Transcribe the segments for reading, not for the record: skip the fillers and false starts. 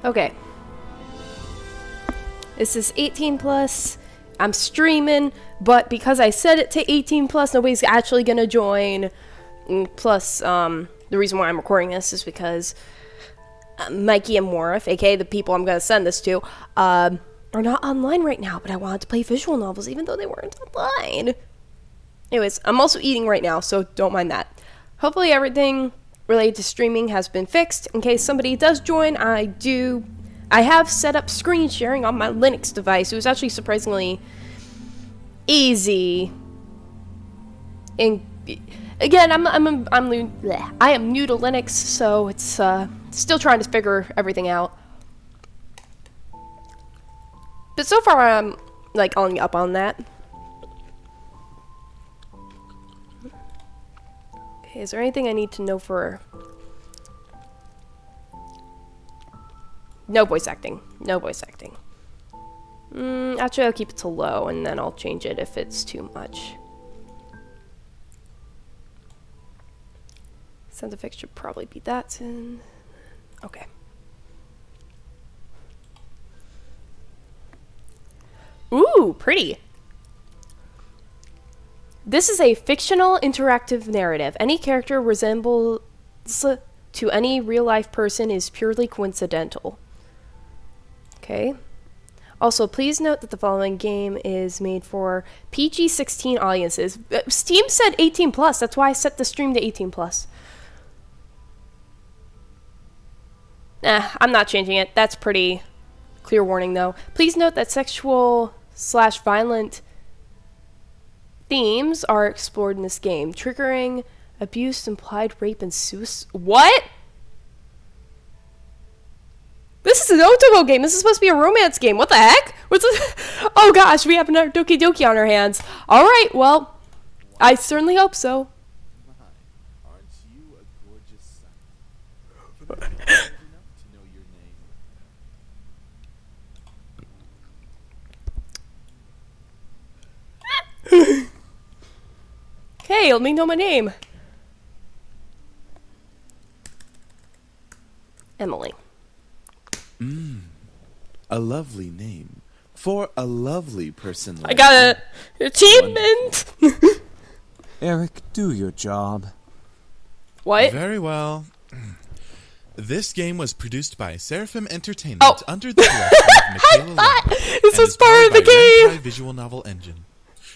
Okay. This is 18 plus. I'm streaming, but because I set it to 18 plus, nobody's actually gonna join. Plus, the reason why I'm recording this is because Mikey and Morif, aka the people I'm gonna send this to, are not online right now, but I wanted to play visual novels even though they weren't online. Anyways, I'm also eating right now, so don't mind that. Hopefully everything related to streaming has been fixed. In case somebody does join, I have set up screen sharing on my Linux device. It was actually surprisingly easy. And again, I am new to Linux, so it's still trying to figure everything out. But so far, I'm like up on that. Okay, is there anything I need to know for? No voice acting. No voice acting. Actually, I'll keep it to low, and then I'll change it if it's too much. Sound effects should probably be that. Okay. Ooh, pretty. This is a fictional interactive narrative. Any character resembles to any real-life person is purely coincidental. Okay. Also, please note that the following game is made for PG-16 audiences. Steam said 18 plus. That's why I set the stream to 18 plus. I'm not changing it. That's pretty clear warning, though. Please note that sexual/violent themes are explored in this game. Triggering, abuse, implied rape, and suicide. What? This is an Otome game. This is supposed to be a romance game. What the heck? What's this? Oh gosh, we have another Doki Doki on our hands. Alright, well, I certainly hope so. Aren't you a gorgeous sight? Can I be old enough to know your name? Okay, let me know my name. Emily. A lovely name for a lovely person like I got an achievement! Eric, do your job. What? Very well. This game was produced by Seraphim Entertainment under the direction of Michaela thought Long this and was is part of powered the by game. Renkai Visual Novel Engine.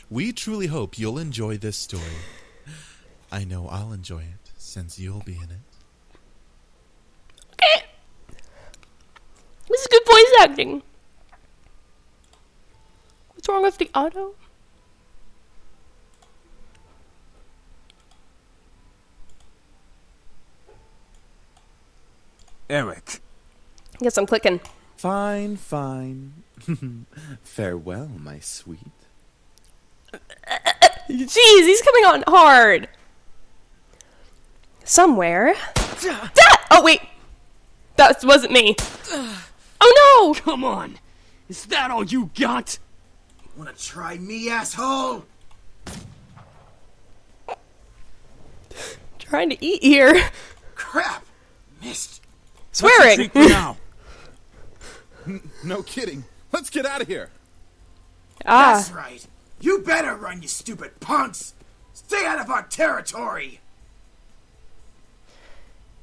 We truly hope you'll enjoy this story. I know I'll enjoy it since you'll be in it. Okay. This is good voice acting. What's wrong with the auto? Eric. Guess I'm clicking. Fine, fine. Farewell, my sweet. Jeez, he's coming on hard. Somewhere. Oh, wait. That wasn't me. Oh, no! Come on! Is that all you got? Wanna try me, asshole? Trying to eat here. Crap! Missed. Swearing. Now. No kidding. Let's get out of here. That's right. You better run, you stupid punks! Stay out of our territory!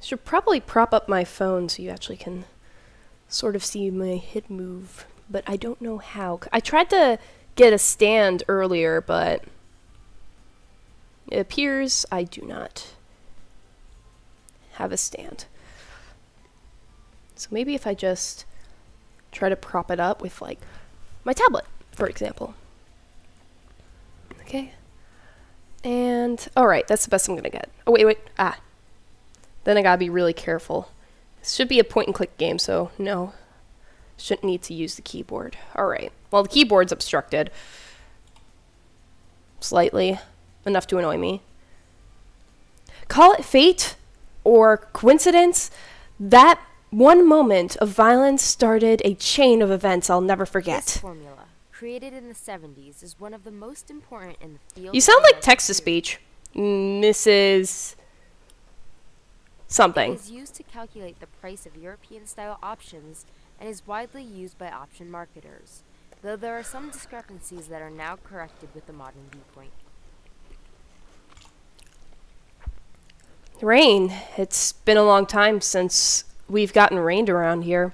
Should probably prop up my phone so you actually can sort of see my hit move, but I don't know how. I tried to get a stand earlier, but it appears I do not have a stand. So maybe if I just try to prop it up with, like, my tablet, for example. Okay. And, alright, that's the best I'm gonna get. Oh, wait. Then I gotta be really careful. This should be a point-and-click game, so no. Shouldn't need to use the keyboard. Alright. Well, the keyboard's obstructed. Slightly. Enough to annoy me. Call it fate or coincidence. That one moment of violence started a chain of events I'll never forget. This formula, created in the 70s, is one of the most important in the field. You sound like text-to-speech, Mrs. something. It is used to calculate the price of European-style options and is widely used by option marketers, though there are some discrepancies that are now corrected with the modern viewpoint. Rain. It's been a long time since we've gotten rained around here.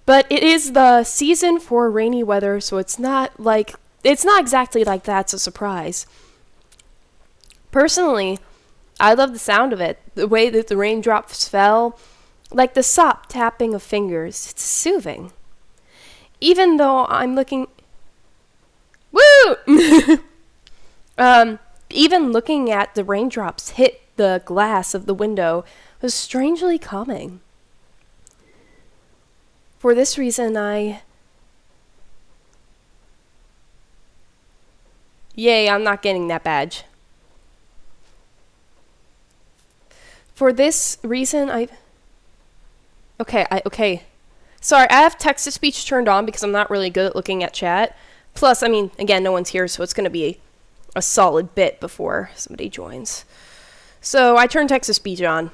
But it is the season for rainy weather, so it's not exactly like that's a surprise. Personally, I love the sound of it, the way that the raindrops fell, like the soft tapping of fingers. It's soothing. Even though I'm looking... Woo! Even looking at the raindrops hit the glass of the window was strangely calming. For this reason, Yay, I'm not getting that badge. For this reason, Okay. Sorry, I have text-to-speech turned on because I'm not really good at looking at chat. Plus, I mean, again, no one's here, so it's going to be a solid bit before somebody joins. So I turned text-to-speech on.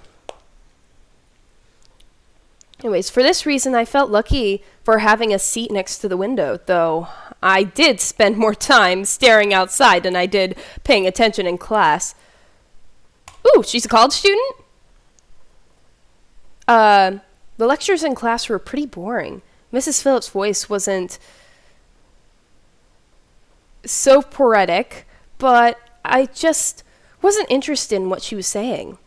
Anyways, for this reason, I felt lucky for having a seat next to the window, though I did spend more time staring outside than I did paying attention in class. Ooh, she's a college student? The lectures in class were pretty boring. Mrs. Phillips' voice wasn't so poetic, but I just wasn't interested in what she was saying.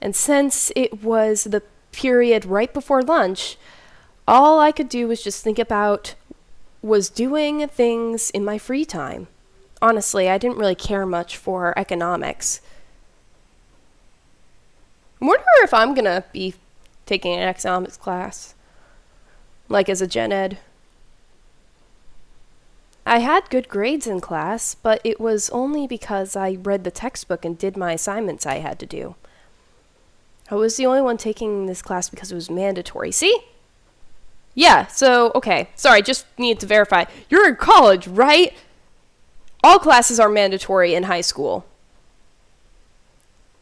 And since it was the period right before lunch, all I could do was just think about was doing things in my free time. Honestly, I didn't really care much for economics. I wonder if I'm gonna be taking an economics class, like as a gen ed. I had good grades in class, but it was only because I read the textbook and did my assignments I had to do. I was the only one taking this class because it was mandatory. See? Yeah, so, okay. Sorry, just need to verify. You're in college, right? All classes are mandatory in high school.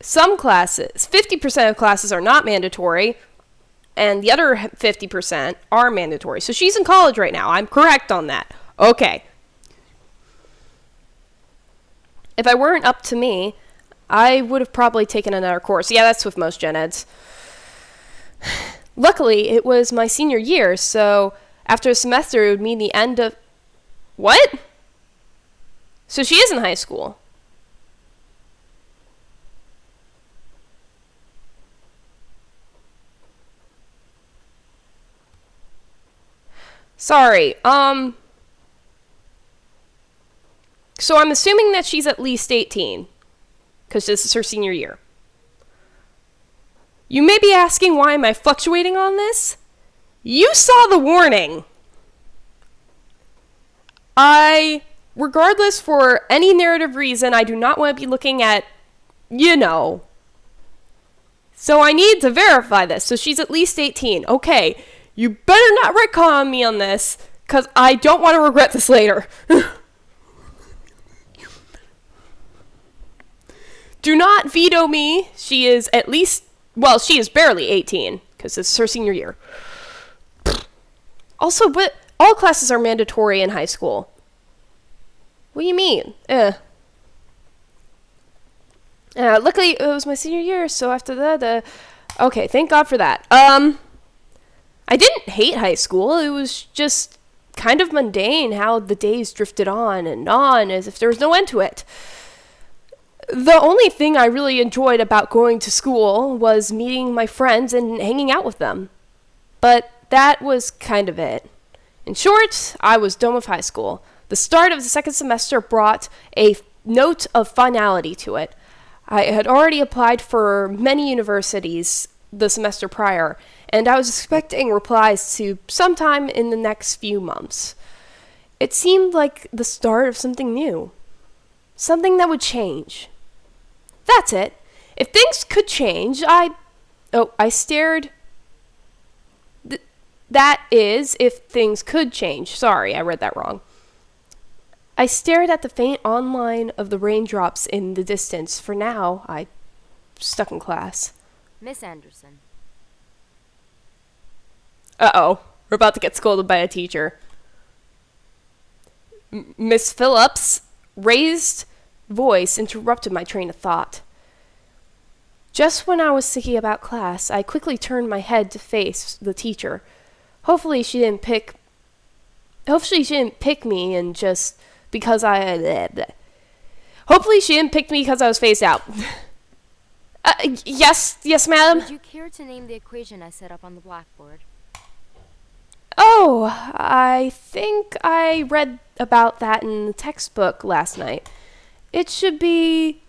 Some classes, 50% of classes are not mandatory, and the other 50% are mandatory. So she's in college right now. I'm correct on that. Okay. If I weren't up to me, I would have probably taken another course. Yeah, that's with most gen eds. Luckily, it was my senior year, so after a semester, it would mean the end of... What? So she is in high school. Sorry, So I'm assuming that she's at least 18, because this is her senior year. You may be asking, why am I fluctuating on this? You saw the warning. Regardless for any narrative reason, I do not want to be looking at, So I need to verify this. So she's at least 18. Okay, you better not retcon me on this, because I don't want to regret this later. Do not veto me. She is at least, she is barely 18, because this is her senior year. Also, but all classes are mandatory in high school. What do you mean? Luckily, it was my senior year, so after that, okay, thank God for that. I didn't hate high school. It was just kind of mundane how the days drifted on as if there was no end to it. The only thing I really enjoyed about going to school was meeting my friends and hanging out with them. But that was kind of it. In short, I was done with high school. The start of the second semester brought a note of finality to it. I had already applied for many universities the semester prior, and I was expecting replies to sometime in the next few months. It seemed like the start of something new. Something that would change. That's it. If things could change, I stared... That is, if things could change. Sorry, I read that wrong. I stared at the faint outline of the raindrops in the distance. For now, I stuck in class. Miss Anderson. Uh-oh. We're about to get scolded by a teacher. Miss Phillips' raised voice interrupted my train of thought. Just when I was thinking about class, I quickly turned my head to face the teacher. Hopefully she didn't pick me and just because Hopefully she didn't pick me because I was phased out. Yes, madam. Would you care to name the equation I set up on the blackboard? Oh, I think I read about that in the textbook last night. It should be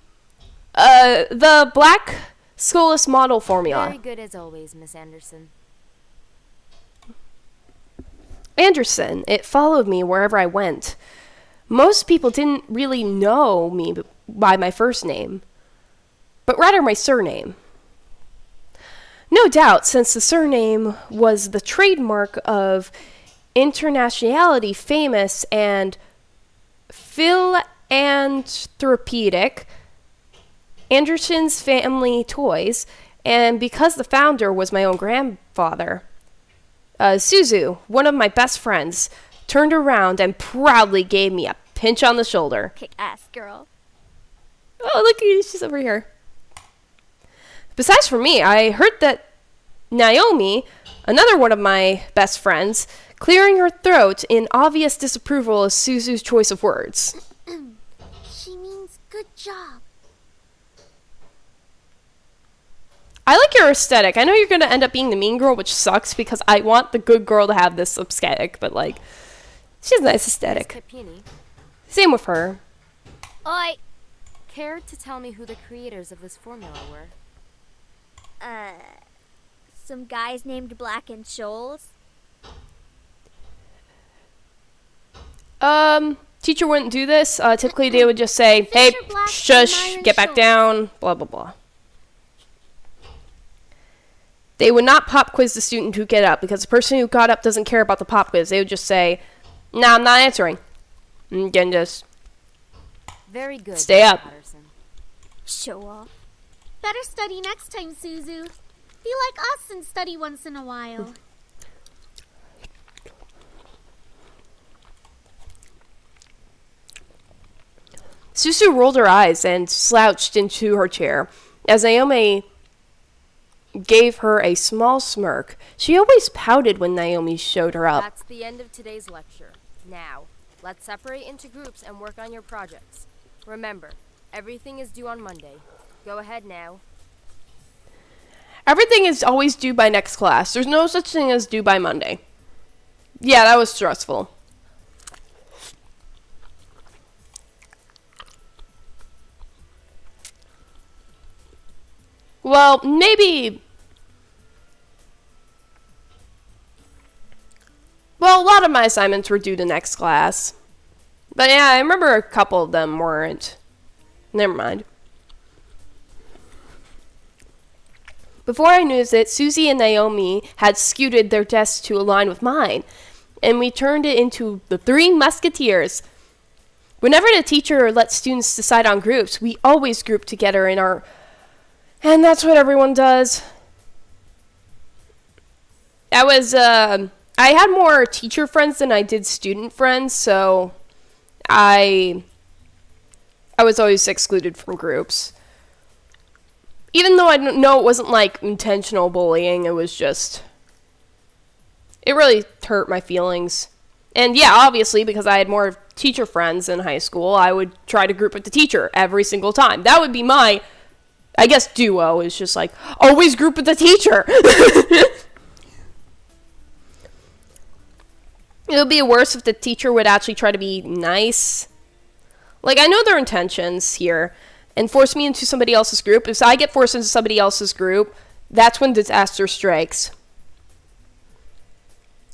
the Black Scholas model formula. Very good as always, Miss Anderson. Anderson, it followed me wherever I went. Most people didn't really know me by my first name, but rather my surname. No doubt, since the surname was the trademark of internationality famous and philanthropic Anderson's Family Toys, and because the founder was my own grandfather. Suzu, one of my best friends, turned around and proudly gave me a pinch on the shoulder. Kick-ass girl. Oh, look at you, she's over here. Besides for me, I heard that Naomi, another one of my best friends, clearing her throat in obvious disapproval of Suzu's choice of words. She means good job. I like your aesthetic. I know you're going to end up being the mean girl, which sucks because I want the good girl to have this aesthetic, but like, she has a nice aesthetic. Miss Capini, Same with her. Oi. care to tell me who the creators of this formula were? Some guys named Black and Scholes. Teacher wouldn't do this. Typically they would just say, hey, Fisher Black and shush, Myron get back Schultz. down, blah, blah, blah. They would not pop quiz the student who get up because the person who got up doesn't care about the pop quiz. They would just say, nah, I'm not answering. And then just Very good, Stay Miss up. Patterson. Show off. Better study next time, Suzu. Be like us and study once in a while. Susu rolled her eyes and slouched into her chair as Naomi gave her a small smirk. She always pouted when Naomi showed her up. That's the end of today's lecture. Now, let's separate into groups and work on your projects. Remember, everything is due on Monday. Go ahead now. Everything is always due by next class. There's no such thing as due by Monday. Yeah, that was stressful. Well, maybe... Well, a lot of my assignments were due to next class. But yeah, I remember a couple of them weren't. Never mind. Before I knew it, Susie and Naomi had scooted their desks to align with mine, and we turned it into the Three Musketeers. Whenever the teacher lets students decide on groups, we always group together in our... And that's what everyone does. I had more teacher friends than I did student friends, so I was always excluded from groups. Even though I know it wasn't like intentional bullying, it was just... It really hurt my feelings. And yeah, obviously, because I had more teacher friends in high school, I would try to group with the teacher every single time. That would be my, I guess, duo, is just like, always group with the teacher. It would be worse if the teacher would actually try to be nice. Like, I know their intentions here, and force me into somebody else's group. If I get forced into somebody else's group, that's when disaster strikes.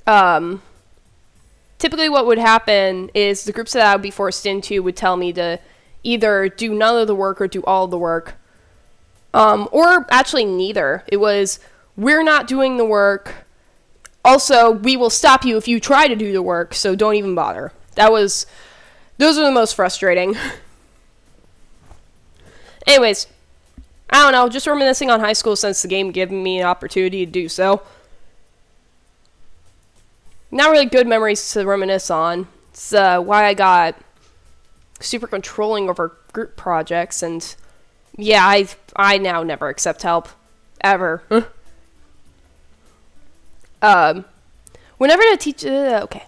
Typically what would happen is the groups that I would be forced into would tell me to either do none of the work or do all of the work. Or actually neither. It was, we're not doing the work. Also, we will stop you if you try to do the work, so don't even bother. Those are the most frustrating. Anyways, I don't know, just reminiscing on high school since the game gave me an opportunity to do so. Not really good memories to reminisce on. It's why I got super controlling over group projects, and yeah, I now never accept help. Ever. Whenever the teacher... okay.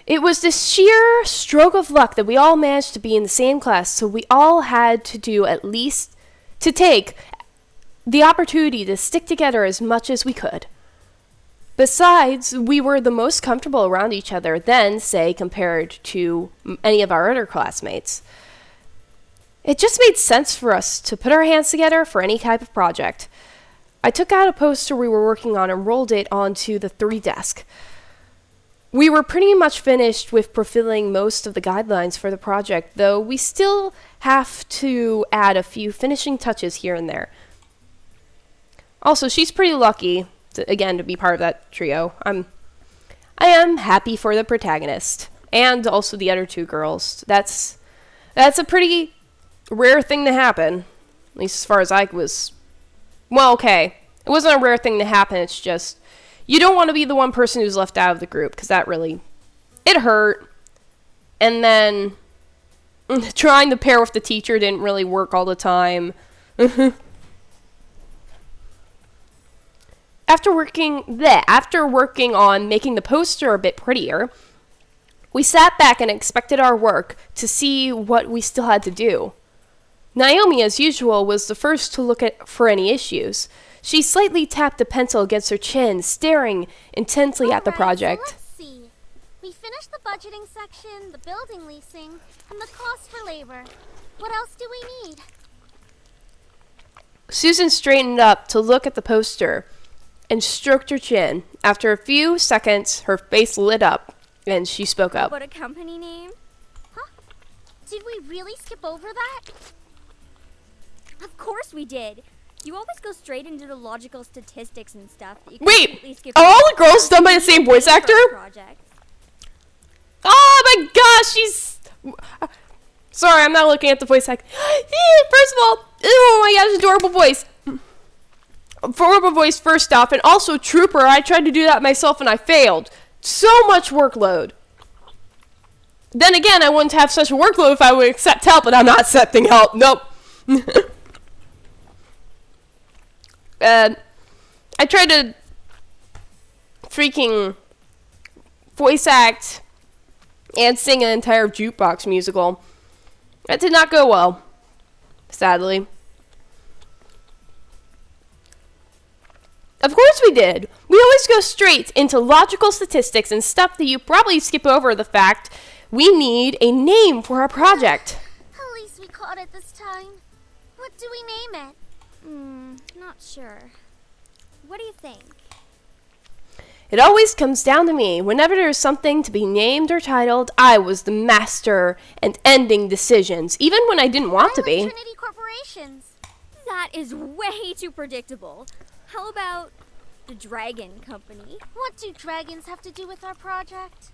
It was this sheer stroke of luck that we all managed to be in the same class, so we all had to do at least... to take the opportunity to stick together as much as we could. Besides, we were the most comfortable around each other then, say, compared to any of our other classmates. It just made sense for us to put our hands together for any type of project. I took out a poster we were working on and rolled it onto the 3 desk. We were pretty much finished with fulfilling most of the guidelines for the project, though we still have to add a few finishing touches here and there. Also, she's pretty lucky, to be part of that trio. I am happy for the protagonist, and also the other 2 girls. That's a pretty rare thing to happen, at least as far as I was... Well, okay. It wasn't a rare thing to happen, it's just... You don't want to be the one person who's left out of the group, because that really... It hurt. And then... trying to pair with the teacher didn't really work all the time. After working on making the poster a bit prettier, we sat back and expected our work to see what we still had to do. Naomi, as usual, was the first to look for any issues. She slightly tapped the pencil against her chin, staring intently at the project. So let's see. We finished the budgeting section, the building leasing, and the cost for labor. What else do we need? Susan straightened up to look at the poster and stroked her chin. After a few seconds, her face lit up, and she spoke up. What a company name? Huh? Did we really skip over that? Of course we did. You always go straight into the logical statistics and stuff. That you Wait, completely skip are all over the girls done by the same voice actor? project. Oh my gosh, she's... Sorry, I'm not looking at the voice actor. First of all, oh my gosh, adorable voice. Adorable voice first off, and also Trooper. I tried to do that myself and I failed. So much workload. Then again, I wouldn't have such a workload if I would accept help, but I'm not accepting help. Nope. I tried to freaking voice act and sing an entire jukebox musical. That did not go well, sadly. Of course we did. We always go straight into logical statistics and stuff that you probably skip over the fact we need a name for our project. At least we caught it this time. What do we name it? Not sure. What do you think? It always comes down to me. Whenever there's something to be named or titled, I was the master and ending decisions, even when I didn't want to be. Trinity Corporations. That is way too predictable. How about the Dragon Company? What do dragons have to do with our project?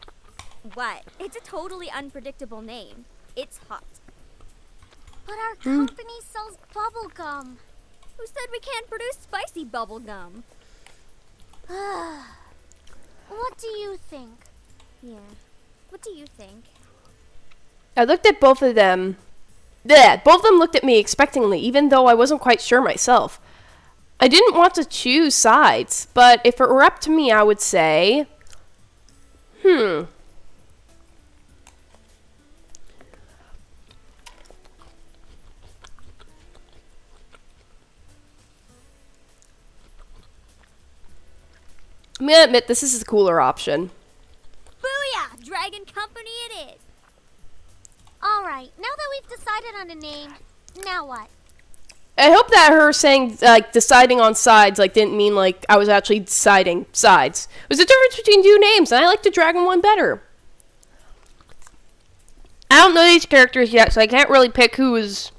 What? It's a totally unpredictable name. It's hot. But our company sells bubble gum. Who said we can't produce spicy bubble gum? What do you think? Yeah. What do you think? I looked at both of them. Both of them looked at me expectantly, even though I wasn't quite sure myself. I didn't want to choose sides, but if it were up to me, I would say... I'm gonna admit, this is the cooler option. Booyah! Dragon Company it is! Alright, now that we've decided on a name, now what? I hope that her saying, deciding on sides, didn't mean, I was actually deciding sides. It was the difference between 2 names, and I like the dragon one better. I don't know these characters yet, so I can't really pick who is,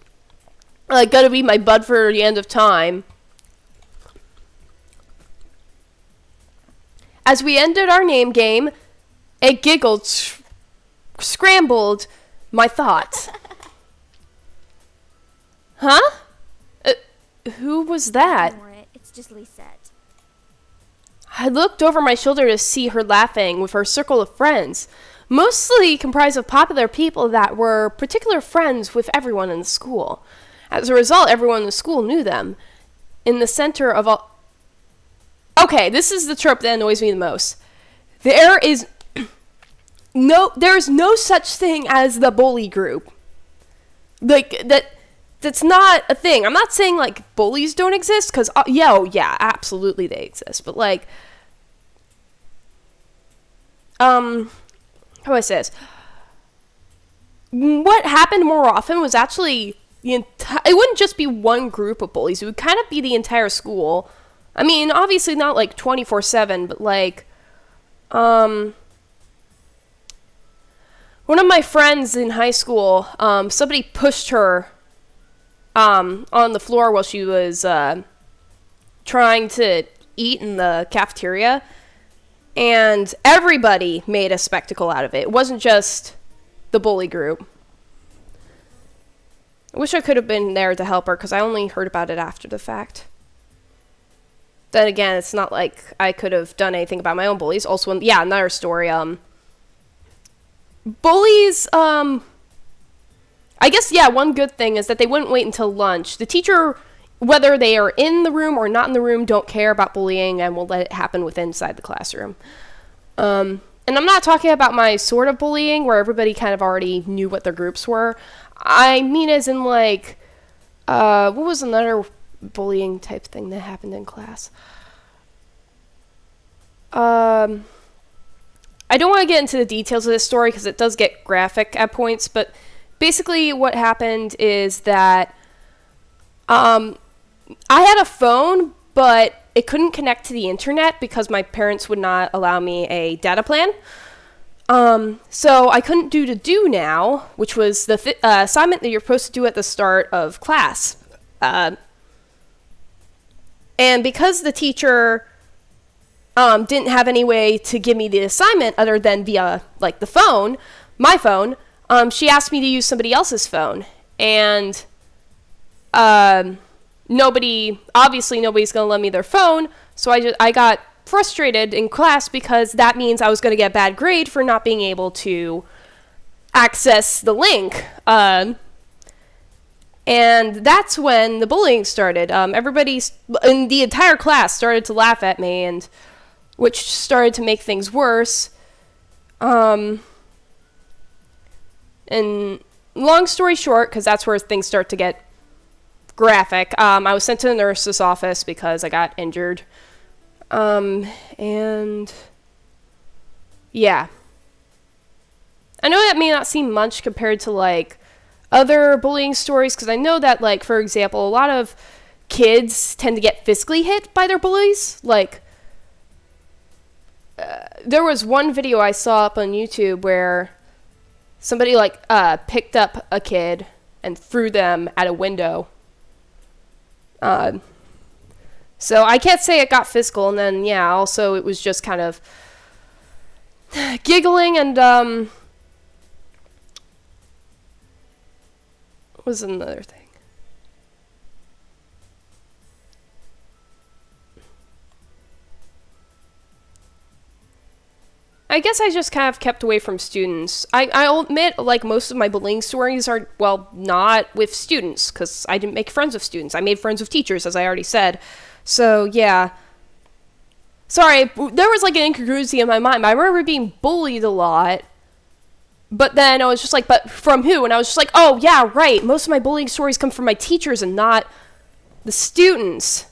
gonna be my bud for the end of time. As we ended our name game, a giggle scrambled my thoughts. Huh? Who was that? Ignore it. It's just Lisette. I looked over my shoulder to see her laughing with her circle of friends, mostly comprised of popular people that were particular friends with everyone in the school. As a result, everyone in the school knew them. In the center of all... Okay, this is the trope that annoys me the most. There's no such thing as the bully group. Like, that's not a thing. I'm not saying, like, bullies don't exist, because, yeah, absolutely they exist. But, like, how do I say this? What happened more often was actually, it wouldn't just be one group of bullies. It would kind of be the entire school. I mean, obviously not, like, 24/7, but, like, one of my friends in high school, somebody pushed her on the floor while she was trying to eat in the cafeteria, and everybody made a spectacle out of it. It wasn't just the bully group. I wish I could have been there to help her, because I only heard about it after the fact. Then again, it's not like I could have done anything about my own bullies. Also, another story. Bullies, I guess, one good thing is that they wouldn't wait until lunch. The teacher, whether they are in the room or not in the room, don't care about bullying and will let it happen inside the classroom. And I'm not talking about my sort of bullying where everybody kind of already knew what their groups were. I mean as in, like, what was another bullying type thing that happened in class? I don't want to get into the details of this story because it does get graphic at points, but basically what happened is that I had a phone, but it couldn't connect to the internet because my parents would not allow me a data plan. So I couldn't do now, which was the assignment that you're supposed to do at the start of class. And because the teacher didn't have any way to give me the assignment other than via, like, the phone, my phone, she asked me to use somebody else's phone. And nobody's going to lend me their phone, so I got frustrated in class because that means I was going to get a bad grade for not being able to access the link. And that's when the bullying started. Everybody in the entire class started to laugh at me, and which started to make things worse. And long story short, because that's where things start to get graphic, I was sent to the nurse's office because I got injured. And yeah. I know that may not seem much compared to, like, other bullying stories, because I know that, like, for example, a lot of kids tend to get physically hit by their bullies. Like, there was one video I saw up on YouTube where somebody, like, picked up a kid and threw them at a window. So I can't say it got physical, and then, also it was just kind of giggling and, what was another thing? I guess I just kind of kept away from students. I'll admit, like, most of my bullying stories are, not with students, because I didn't make friends with students. I made friends with teachers, as I already said. So, yeah. Sorry, there was, like, an incongruency in my mind. I remember being bullied a lot, but then I was just like, but from who? And I was just like, oh, yeah, right. Most of my bullying stories come from my teachers and not the students.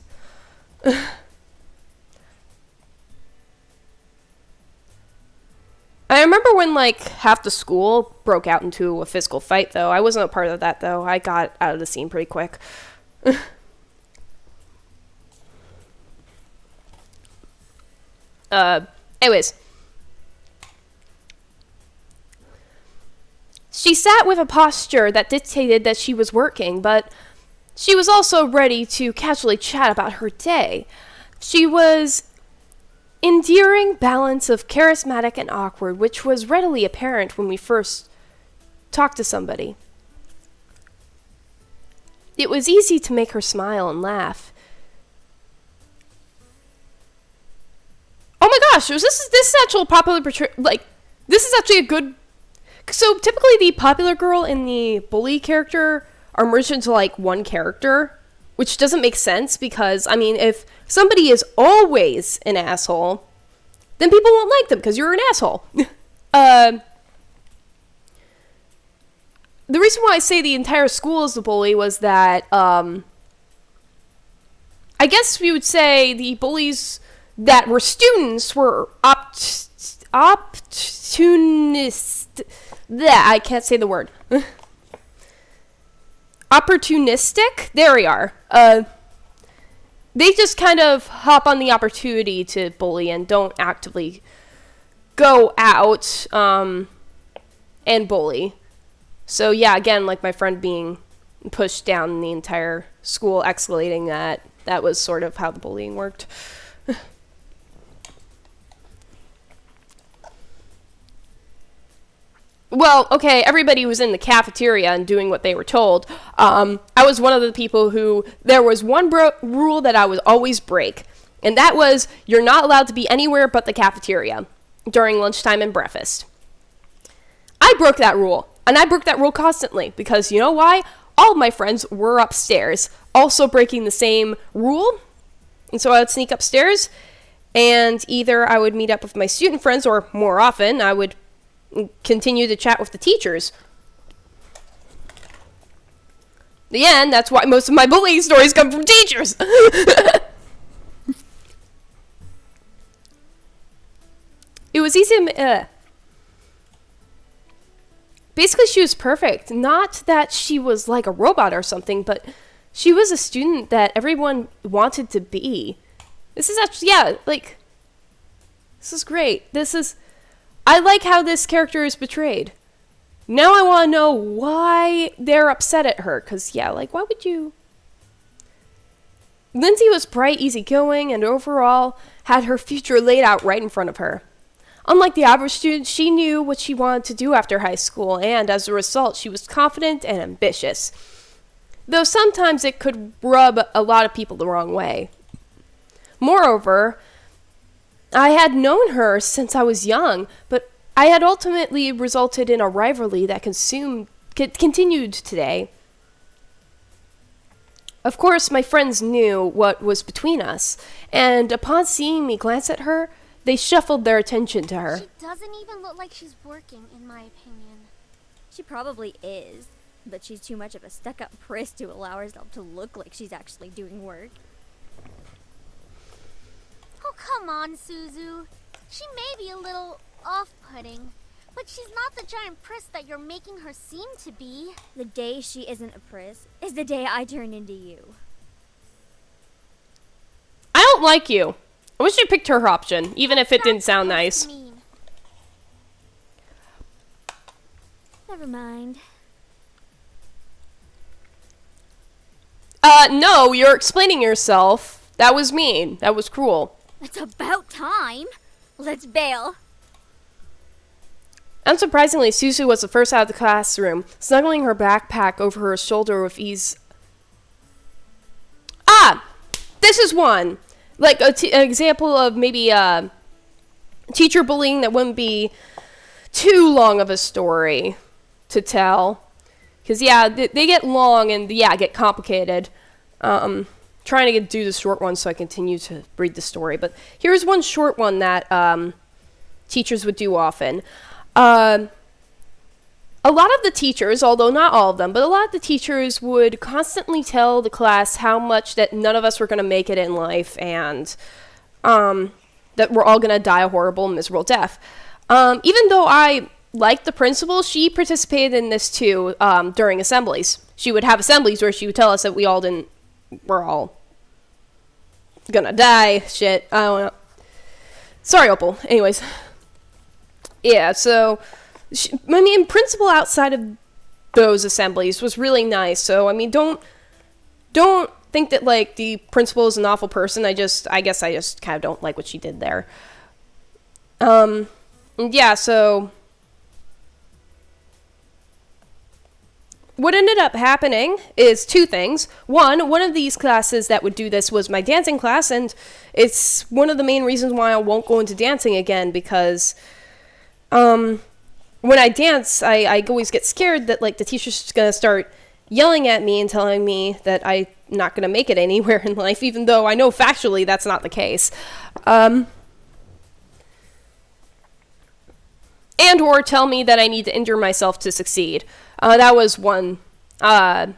I remember when, like, half the school broke out into a physical fight, though. I wasn't a part of that, though. I got out of the scene pretty quick. Anyways. She sat with a posture that dictated that she was working, but she was also ready to casually chat about her day. She was endearing balance of charismatic and awkward, which was readily apparent when we first talked to somebody. it was easy to make her smile and laugh. Oh my gosh, this is actual popular this is actually a good. So typically the popular girl and the bully character are merged into like one character, which doesn't make sense because, I mean, if somebody is always an asshole, then people won't like them because you're an asshole. The reason why I say the entire school is the bully was that, I guess we would say the bullies that were students were opportunist. I can't say the word. Opportunistic? There we are. They just kind of hop on the opportunity to bully and don't actively go out and bully. So yeah, again, like my friend being pushed down the entire school, escalating that was sort of how the bullying worked. Well, okay, everybody was in the cafeteria and doing what they were told. I was one of the people who, there was one rule that I would always break, and that was you're not allowed to be anywhere but the cafeteria during lunchtime and breakfast. I broke that rule, and I broke that rule constantly, because you know why? All of my friends were upstairs, also breaking the same rule, and so I would sneak upstairs, and either I would meet up with my student friends, or more often, I would continue to chat with the teachers. The end, that's why most of my bullying stories come from teachers. It was easy to... Basically, she was perfect. Not that she was like a robot or something, but she was a student that everyone wanted to be. This is actually, yeah, like... This is great. I like how this character is portrayed. Now I want to know why they're upset at her, because, yeah, like, why would you... Lindsay was bright, easygoing, and overall had her future laid out right in front of her. Unlike the average student, she knew what she wanted to do after high school, and as a result, she was confident and ambitious. Though sometimes it could rub a lot of people the wrong way. Moreover, I had known her since I was young, but I had ultimately resulted in a rivalry that continued today. Of course, my friends knew what was between us, and upon seeing me glance at her, they shuffled their attention to her. She doesn't even look like she's working, in my opinion. She probably is, but she's too much of a stuck-up priss to allow herself to look like she's actually doing work. Oh, come on, Suzu. She may be a little off-putting, but she's not the giant priss that you're making her seem to be. The day she isn't a priss is the day I turn into you. I don't like you. I wish you picked her option, even if it didn't sound nice. Mean. Never mind. No, you're explaining yourself. That was mean. That was cruel. It's about time. Let's bail. Unsurprisingly, Suzu was the first out of the classroom, snuggling her backpack over her shoulder with ease. Ah! This is one! Like, an example of maybe, teacher bullying that wouldn't be too long of a story to tell. Because, yeah, they get long and, yeah, get complicated. Trying to do the short one so I continue to read the story. But here's one short one that teachers would do often. A lot of the teachers, although not all of them, but a lot of the teachers would constantly tell the class how much that none of us were going to make it in life and that we're all going to die a horrible, miserable death. Even though I liked the principal, she participated in this too during assemblies. She would have assemblies where she would tell us that we're all gonna die. Shit, I don't know. Sorry, Opal. Anyways. Yeah, so, principal outside of those assemblies was really nice. So, I mean, don't think that, like, the principal is an awful person. I guess I just kind of don't like what she did there. Yeah, so... what ended up happening is two things. One of these classes that would do this was my dancing class, and it's one of the main reasons why I won't go into dancing again, because when I dance, I always get scared that, like, the teacher's just going to start yelling at me and telling me that I'm not going to make it anywhere in life, even though I know factually that's not the case. And or tell me that I need to injure myself to succeed. That was one really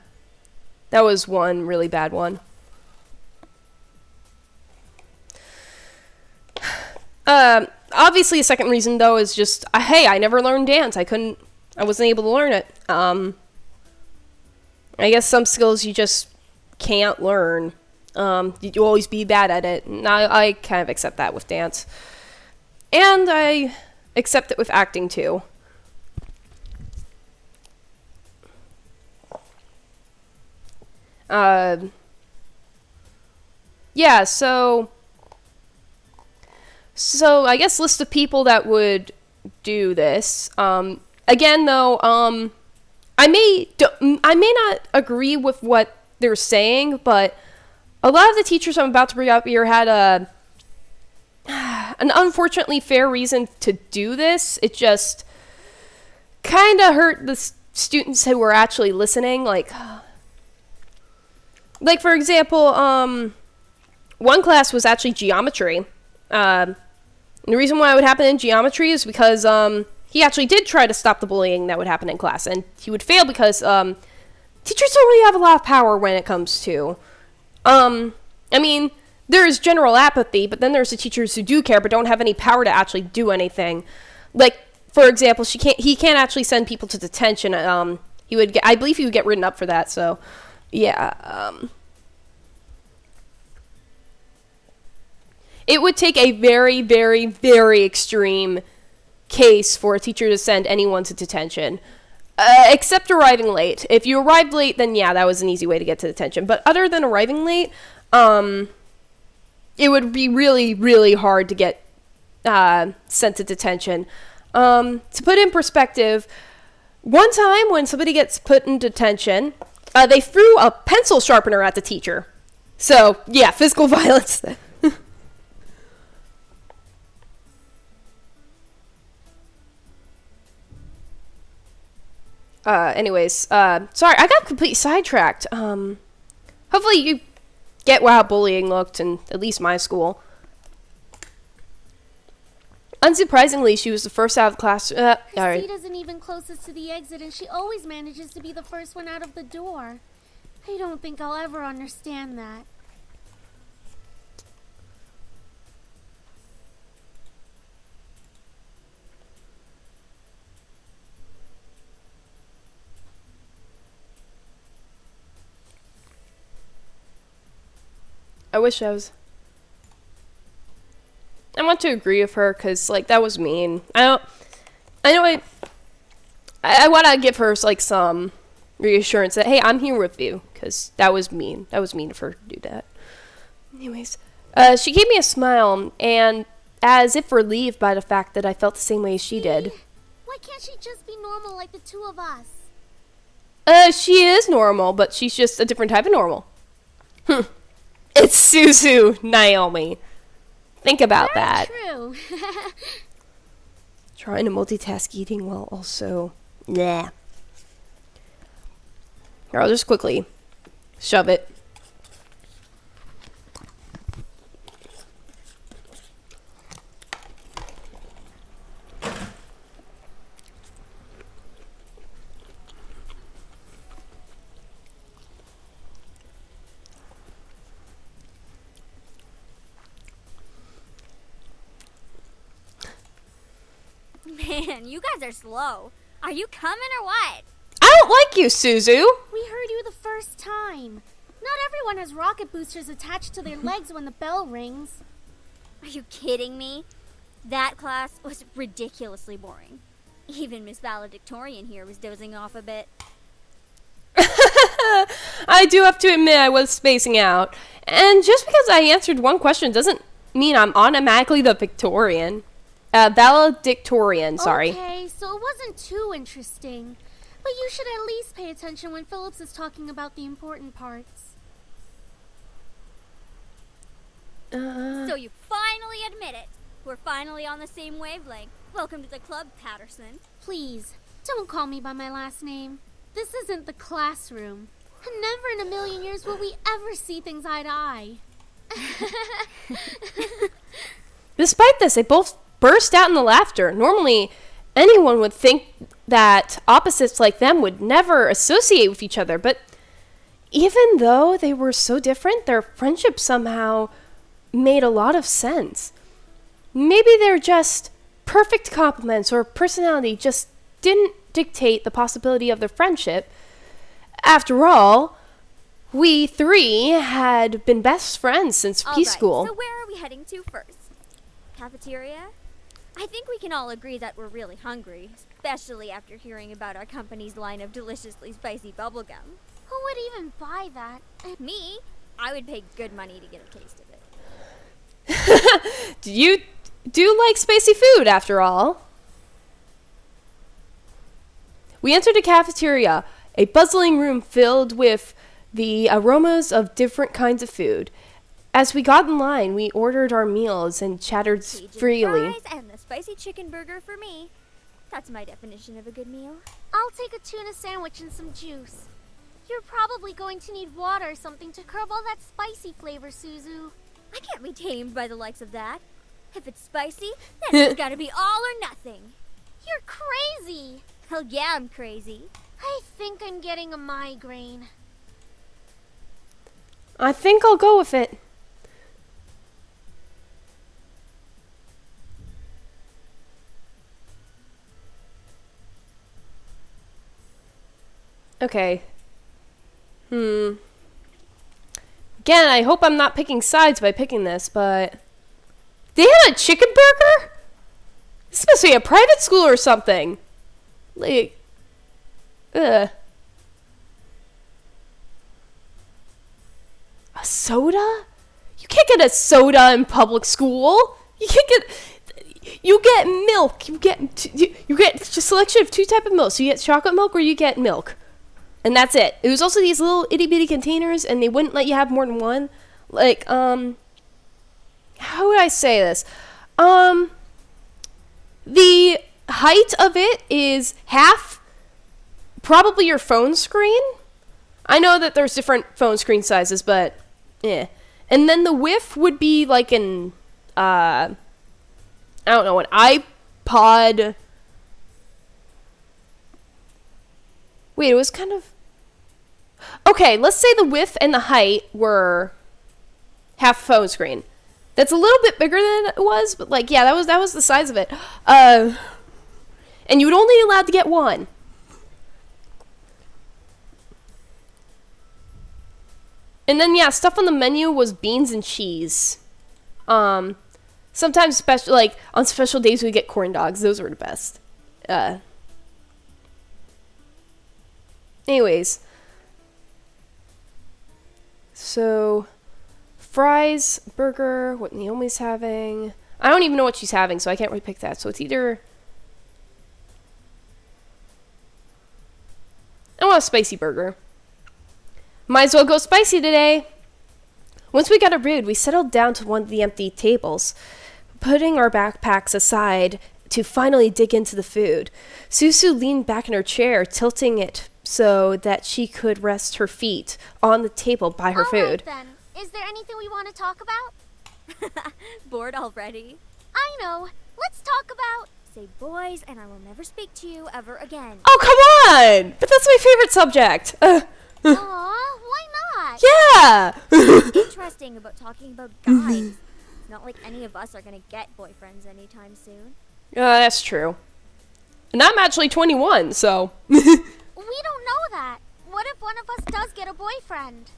bad one. Obviously, a second reason, though, is just, hey, I never learned dance. I wasn't able to learn it. I guess some skills you just can't learn. You always be bad at it. And I kind of accept that with dance. And I accept it with acting, too. Yeah, so I guess list of people that would do this. Again, though, I may not agree with what they're saying, but a lot of the teachers I'm about to bring up here had an unfortunately fair reason to do this. It just kind of hurt the students who were actually listening. Like for example, one class was actually geometry. And the reason why it would happen in geometry is because he actually did try to stop the bullying that would happen in class, and he would fail because teachers don't really have a lot of power when it comes to I mean, there's general apathy, but then there's the teachers who do care but don't have any power to actually do anything. Like, for example, he can't actually send people to detention. I believe he would get written up for that, so yeah. It would take a very, very, very extreme case for a teacher to send anyone to detention. Except arriving late. If you arrived late, then yeah, that was an easy way to get to detention. But other than arriving late, it would be really, really hard to get sent to detention. To put in perspective, one time when somebody gets put in detention, they threw a pencil sharpener at the teacher. So, yeah, physical violence. Anyways, sorry, I got completely sidetracked. Hopefully you get how bullying looked in at least my school. Unsurprisingly, she was the first out of class. Her seat isn't even closest to the exit, and she always manages to be the first one out of the door. I don't think I'll ever understand that. I wish I was... I want to agree with her, because, like, that was mean. I want to give her, like, some reassurance that, hey, I'm here with you, because that was mean. That was mean of her to do that. Anyways, she gave me a smile, and as if relieved by the fact that I felt the same way as she did. Why can't she just be normal like the two of us? She is normal, but she's just a different type of normal. It's Suzu, Naomi. Think about that. True. Trying to multitask eating while also... Nah. Here, I'll just quickly shove it. Man, you guys are slow. Are you coming or what? I don't like you, Suzu. We heard you the first time. Not everyone has rocket boosters attached to their legs when the bell rings. Are you kidding me? That class was ridiculously boring. Even Miss Valedictorian here was dozing off a bit. I do have to admit I was spacing out. And just because I answered one question doesn't mean I'm automatically the Victorian. Valedictorian, sorry. Okay, so it wasn't too interesting. But you should at least pay attention when Phillips is talking about the important parts. So you finally admit it. We're finally on the same wavelength. Welcome to the club, Patterson. Please, don't call me by my last name. This isn't the classroom. And never in a million years will we ever see things eye to eye. Despite this, they both burst out into laughter. Normally, anyone would think that opposites like them would never associate with each other, but even though they were so different, their friendship somehow made a lot of sense. Maybe they're just perfect complements, or personality just didn't dictate the possibility of their friendship. After all, we three had been best friends since preschool. So where are we heading to first? Cafeteria? I think we can all agree that we're really hungry, especially after hearing about our company's line of deliciously spicy bubblegum. Who would even buy that? Me? I would pay good money to get a taste of it. You do like spicy food, after all. We entered a cafeteria, a bustling room filled with the aromas of different kinds of food. As we got in line, we ordered our meals and chattered freely. Fries and the spicy chicken burger for me. That's my definition of a good meal. I'll take a tuna sandwich and some juice. You're probably going to need water or something to curb all that spicy flavor, Suzu. I can't be tamed by the likes of that. If it's spicy, then it's gotta be all or nothing. You're crazy! Hell yeah, I'm crazy. I think I'm getting a migraine. I think I'll go with it. Okay. Again, I hope I'm not picking sides by picking this, but... They had a chicken burger? This must be a private school or something. Like... Ugh. A soda? You can't get a soda in public school. You can't get... You get milk. You get a selection of two types of milk. So you get chocolate milk or you get milk. And that's it. It was also these little itty bitty containers, and they wouldn't let you have more than one. Like, how would I say this? The height of it is half probably your phone screen. I know that there's different phone screen sizes, but yeah. And then the width would be like an, I don't know, an iPod. Wait, it was kind of... Okay, let's say the width and the height were half phone screen. That's a little bit bigger than it was, but like, yeah, that was the size of it. And you would only allowed to get one. And then, yeah, stuff on the menu was beans and cheese. Sometimes special, like, on special days we get corn dogs. Those were the best. Anyways. So, fries, burger, what Naomi's having. I don't even know what she's having, so I can't really pick that. So it's either... I want a spicy burger. Might as well go spicy today. Once we got our food, we settled down to one of the empty tables, putting our backpacks aside to finally dig into the food. Susu leaned back in her chair, tilting it so that she could rest her feet on the table by her food. All right, then. Is there anything we want to talk about? Bored already? I know. Let's talk about... Say boys, and I will never speak to you ever again. Oh, come on! But that's my favorite subject. Aw, why not? Yeah! Interesting about talking about guys. Not like any of us are gonna get boyfriends anytime soon. That's true. And I'm actually 21, so... We don't know that. What if one of us does get a boyfriend?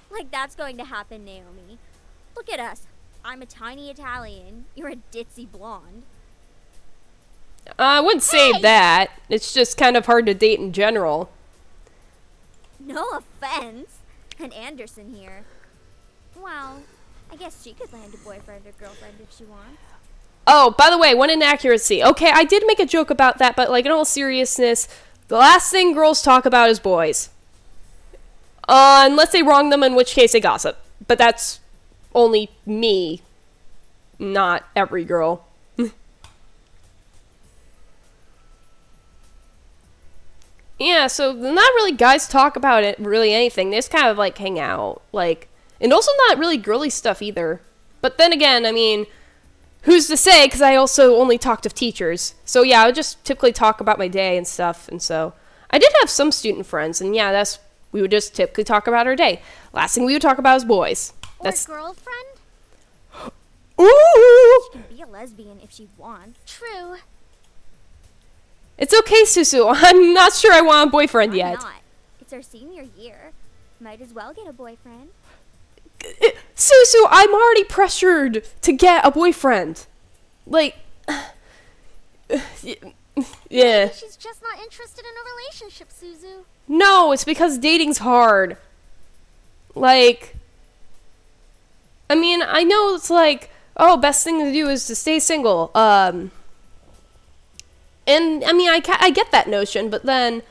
Like that's going to happen, Naomi. Look at us. I'm a tiny Italian. You're a ditzy blonde. I wouldn't say that. It's just kind of hard to date in general. No offense. And Anderson here. Well, I guess she could land a boyfriend or girlfriend if she wants. Oh, by the way, one inaccuracy. Okay, I did make a joke about that, but like in all seriousness, The last thing girls talk about is boys. Unless they wrong them, in which case they gossip. But that's only me, not every girl. Yeah, so not really guys talk about it, really anything. They just kind of, like, hang out. Like, and also not really girly stuff either. But then again, I mean, who's to say, because I also only talked to teachers. So yeah, I would just typically talk about my day and stuff, and so I did have some student friends, and yeah, we would just typically talk about our day. Last thing we would talk about is boys. Or girlfriend? Ooh! She can be a lesbian if she wants. True. It's okay, Susu. I'm not sure I want a boyfriend Why yet. not? It's our senior year. Might as well get a boyfriend. Susu, I'm already pressured to get a boyfriend. Like, yeah. She's just not interested in a relationship, Suzu. No, it's because dating's hard. Like, I mean, I know it's like, oh, best thing to do is to stay single. And, I mean, I get that notion, but then,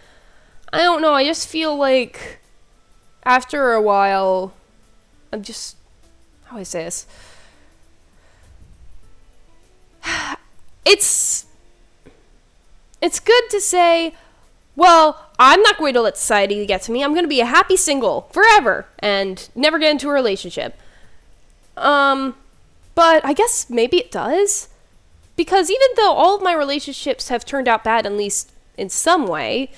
I don't know, I just feel like, after a while, I'm just, how do I say this? It's good to say, well, I'm not going to let society get to me. I'm going to be a happy single forever and never get into a relationship. But I guess maybe it does. Because even though all of my relationships have turned out bad, at least in some way,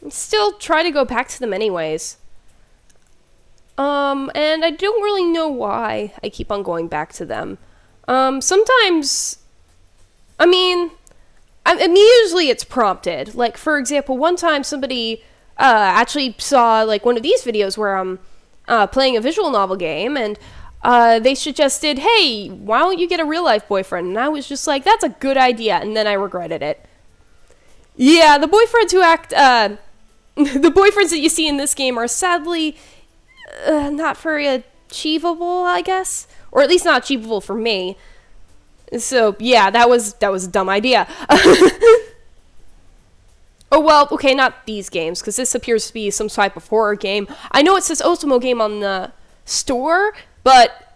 still try to go back to them anyways. And I don't really know why I keep on going back to them. Sometimes, I mean, usually it's prompted. Like, for example, one time somebody, actually saw, like, one of these videos where I'm, playing a visual novel game, and, they suggested, hey, why don't you get a real-life boyfriend? And I was just like, that's a good idea, and then I regretted it. Yeah, the boyfriends who act, the boyfriends that you see in this game are sadly, not very achievable, I guess. Or at least not achievable for me. So, yeah, that was a dumb idea. Oh, well, okay, not these games, because this appears to be some type of horror game. I know it says Otome game on the store, but,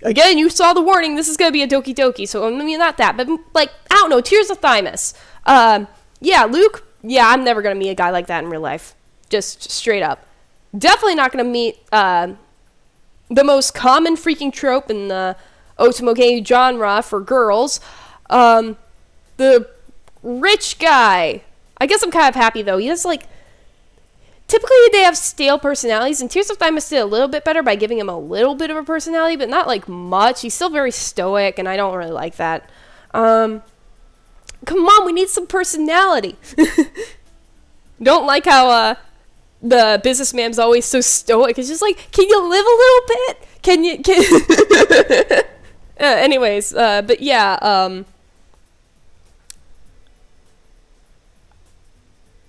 again, you saw the warning, this is going to be a Doki Doki, so, I mean, not that, but, like, I don't know, Tears of Thymus. Yeah, Luke, yeah, I'm never going to meet a guy like that in real life. Just straight up. Definitely not going to meet, the most common freaking trope in the Otome game genre for girls. The rich guy. I guess I'm kind of happy, though. He has, like, typically they have stale personalities, and Tears of Thymus did a little bit better by giving him a little bit of a personality, but not, like, much. He's still very stoic, and I don't really like that. Come on, we need some personality. Don't like how, the businessman's always so stoic. It's just like, can you live a little bit? Anyways, but yeah,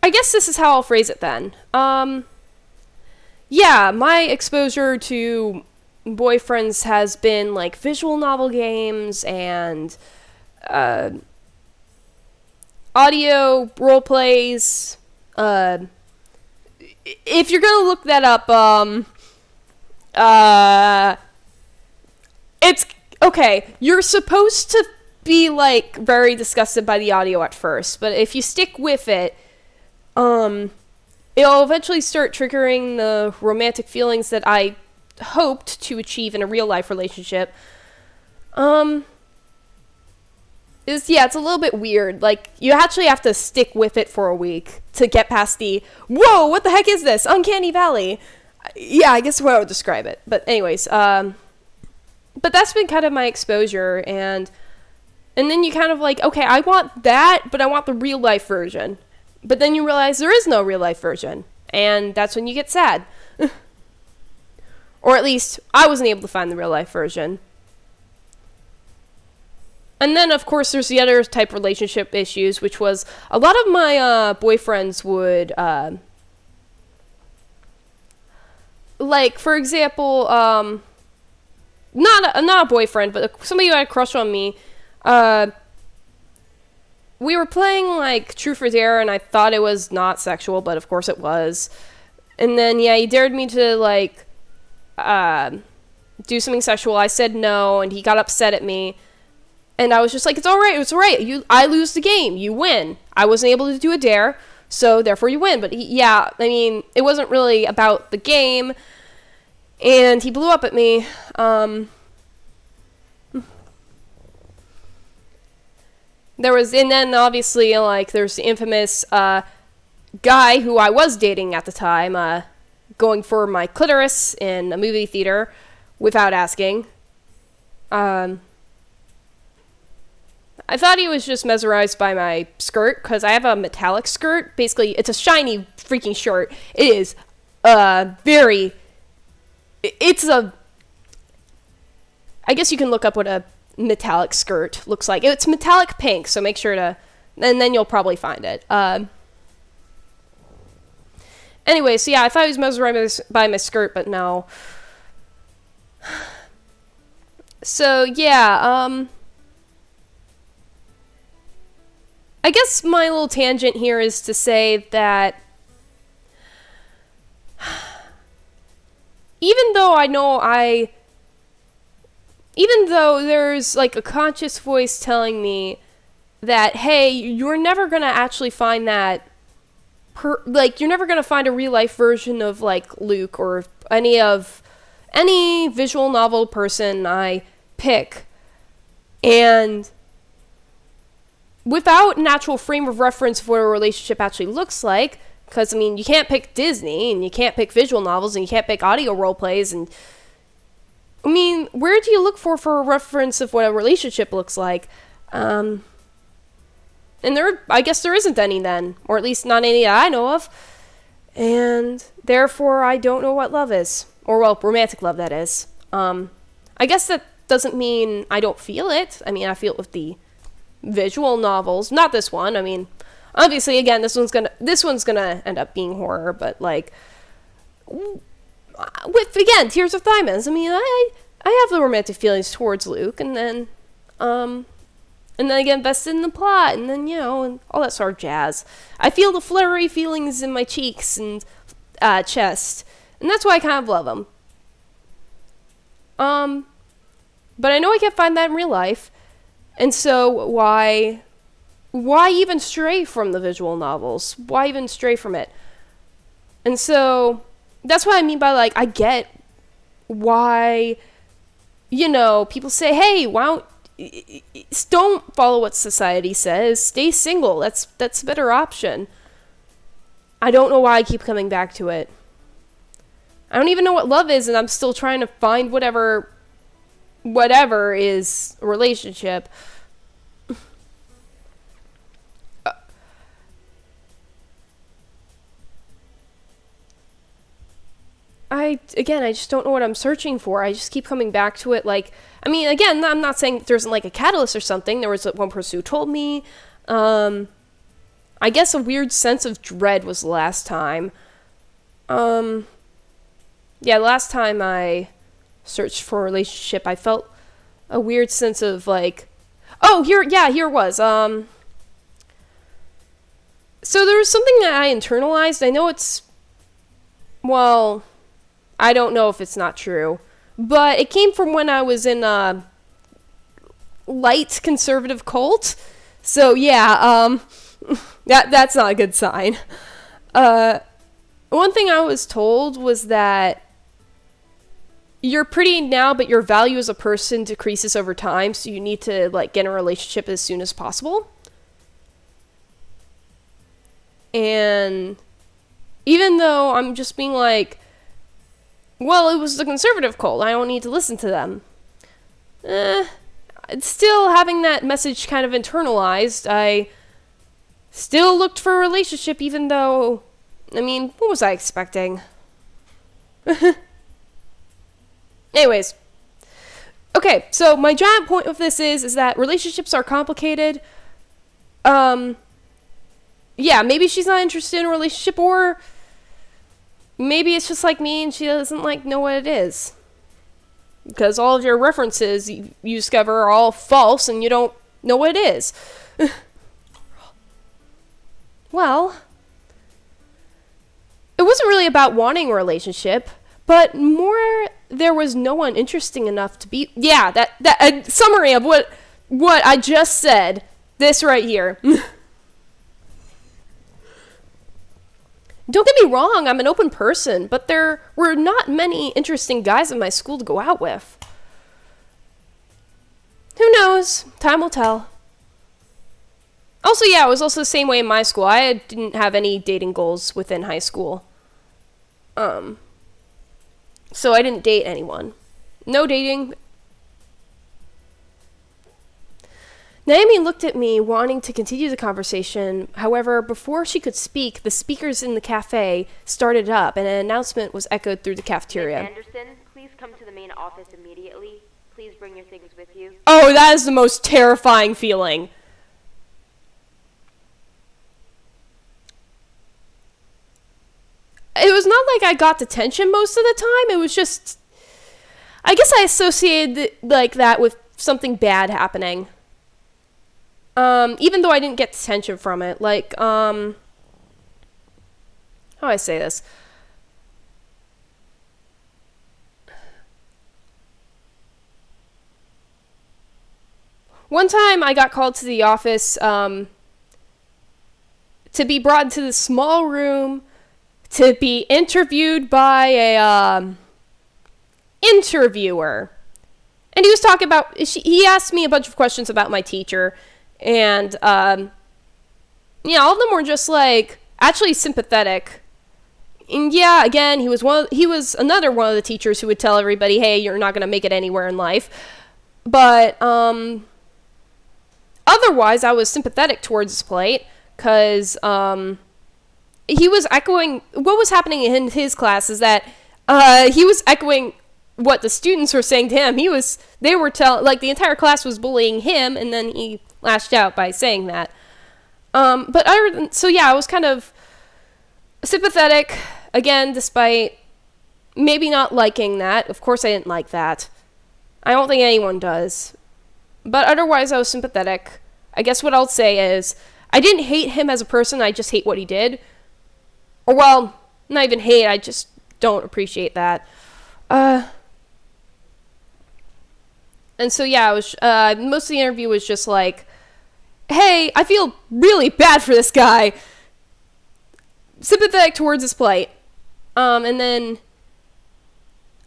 I guess this is how I'll phrase it then. Yeah, my exposure to boyfriends has been, like, visual novel games and, audio role plays. If you're gonna look that up, it's okay. You're supposed to be, like, very disgusted by the audio at first, but if you stick with it, it'll eventually start triggering the romantic feelings that I hoped to achieve in a real life relationship. It's a little bit weird. Like, you actually have to stick with it for a week to get past the, whoa, what the heck is this? Uncanny Valley. Yeah, I guess what I would describe it. But anyways, but that's been kind of my exposure, and then you kind of like, okay, I want that, but I want the real life version. But then you realize there is no real life version, and that's when you get sad. Or at least, I wasn't able to find the real life version. And then, of course, there's the other type of relationship issues, which was a lot of my boyfriends would, like, for example, not a boyfriend, but somebody who had a crush on me, we were playing, like, Truth or Dare, and I thought it was not sexual, but of course it was. And then, yeah, he dared me to, like, do something sexual. I said no, and he got upset at me. And I was just like, it's alright. I lose the game. You win. I wasn't able to do a dare, so therefore you win. But, yeah, I mean, it wasn't really about the game. And he blew up at me. And then obviously, like, there's the infamous guy who I was dating at the time, going for my clitoris in a movie theater without asking. I thought he was just mesmerized by my skirt, because I have a metallic skirt. Basically, it's a shiny freaking shirt. It is I guess you can look up what a metallic skirt looks like. It's metallic pink, so make sure to, and then you'll probably find it. Anyway, so yeah, I thought he was mesmerized by my skirt, but no. So yeah, I guess my little tangent here is to say that even though there's, like, a conscious voice telling me that, hey, you're never gonna actually find that, you're never gonna find a real-life version of, like, Luke or any visual novel person I pick, and without an actual frame of reference of what a relationship actually looks like, because, I mean, you can't pick Disney, and you can't pick visual novels, and you can't pick audio role plays, and I mean, where do you look for a reference of what a relationship looks like? And I guess there isn't any then, or at least not any that I know of. And therefore, I don't know what love is, or, well, romantic love, that is. I guess that doesn't mean I don't feel it. I mean, I feel it with the visual novels, not this one. I mean, obviously, again, this one's gonna end up being horror, but, like, with, again, Tears of Thymus, I mean, I have the romantic feelings towards Luke, and then I get invested in the plot, and then, you know, and all that sort of jazz. I feel the fluttery feelings in my cheeks and chest, and that's why I kind of love them. But I know I can't find that in real life, and so why even stray from the visual novels? Why even stray from it? And so that's what I mean by, like, I get why, you know, people say, hey, don't follow what society says. Stay single. That's a better option. I don't know why I keep coming back to it. I don't even know what love is, and I'm still trying to find whatever is a relationship. I just don't know what I'm searching for. I just keep coming back to it. Like, I mean, again, I'm not saying there isn't, like, a catalyst or something. There was one person who told me. I guess a weird sense of dread was the last time. Yeah, last time I searched for a relationship, I felt a weird sense of, like, here it was. So there was something that I internalized. I know I don't know if it's not true, but it came from when I was in a light conservative cult. So yeah, that's not a good sign. One thing I was told was that you're pretty now, but your value as a person decreases over time, so you need to, like, get in a relationship as soon as possible. And even though I'm just being like, well, it was the conservative cult, I don't need to listen to them. Still having that message kind of internalized, I still looked for a relationship, even though, I mean, what was I expecting? Anyways. Okay, so my giant point of this is that relationships are complicated. Yeah, maybe she's not interested in a relationship, or maybe it's just like me and she doesn't, like, know what it is. Because all of your references you discover are all false and you don't know what it is. Well, it wasn't really about wanting a relationship, but more there was no one interesting enough to be. Yeah, that a summary of what I just said. This right here. Don't get me wrong, I'm an open person, but there were not many interesting guys in my school to go out with. Who knows? Time will tell. Also, yeah, it was also the same way in my school. I didn't have any dating goals within high school. So I didn't date anyone. No dating. Naomi looked at me, wanting to continue the conversation. However, before she could speak, the speakers in the cafe started up, and an announcement was echoed through the cafeteria. Miss Anderson, please come to the main office immediately. Please bring your things with you. Oh, that is the most terrifying feeling. It was not like I got detention most of the time. It was just, I guess I associated like that with something bad happening. Even though I didn't get detention from it. Like, how do I say this? One time I got called to the office, to be brought into the small room to be interviewed by a, interviewer. And he was talking about, he asked me a bunch of questions about my teacher. And, yeah, all of them were just, like, actually sympathetic. And, yeah, again, he was another one of the teachers who would tell everybody, hey, you're not going to make it anywhere in life. But, otherwise, I was sympathetic towards his plight, because, he was echoing, what was happening in his class is that, he was echoing what the students were saying to him. The entire class was bullying him, and then he lashed out by saying that. So yeah, I was kind of sympathetic, again, despite maybe not liking that. Of course I didn't like that. I don't think anyone does. But otherwise I was sympathetic. I guess what I'll say is, I didn't hate him as a person, I just hate what he did. Or well, not even hate, I just don't appreciate that. And so yeah, most of the interview was just like, hey, I feel really bad for this guy. Sympathetic towards his plight. And then,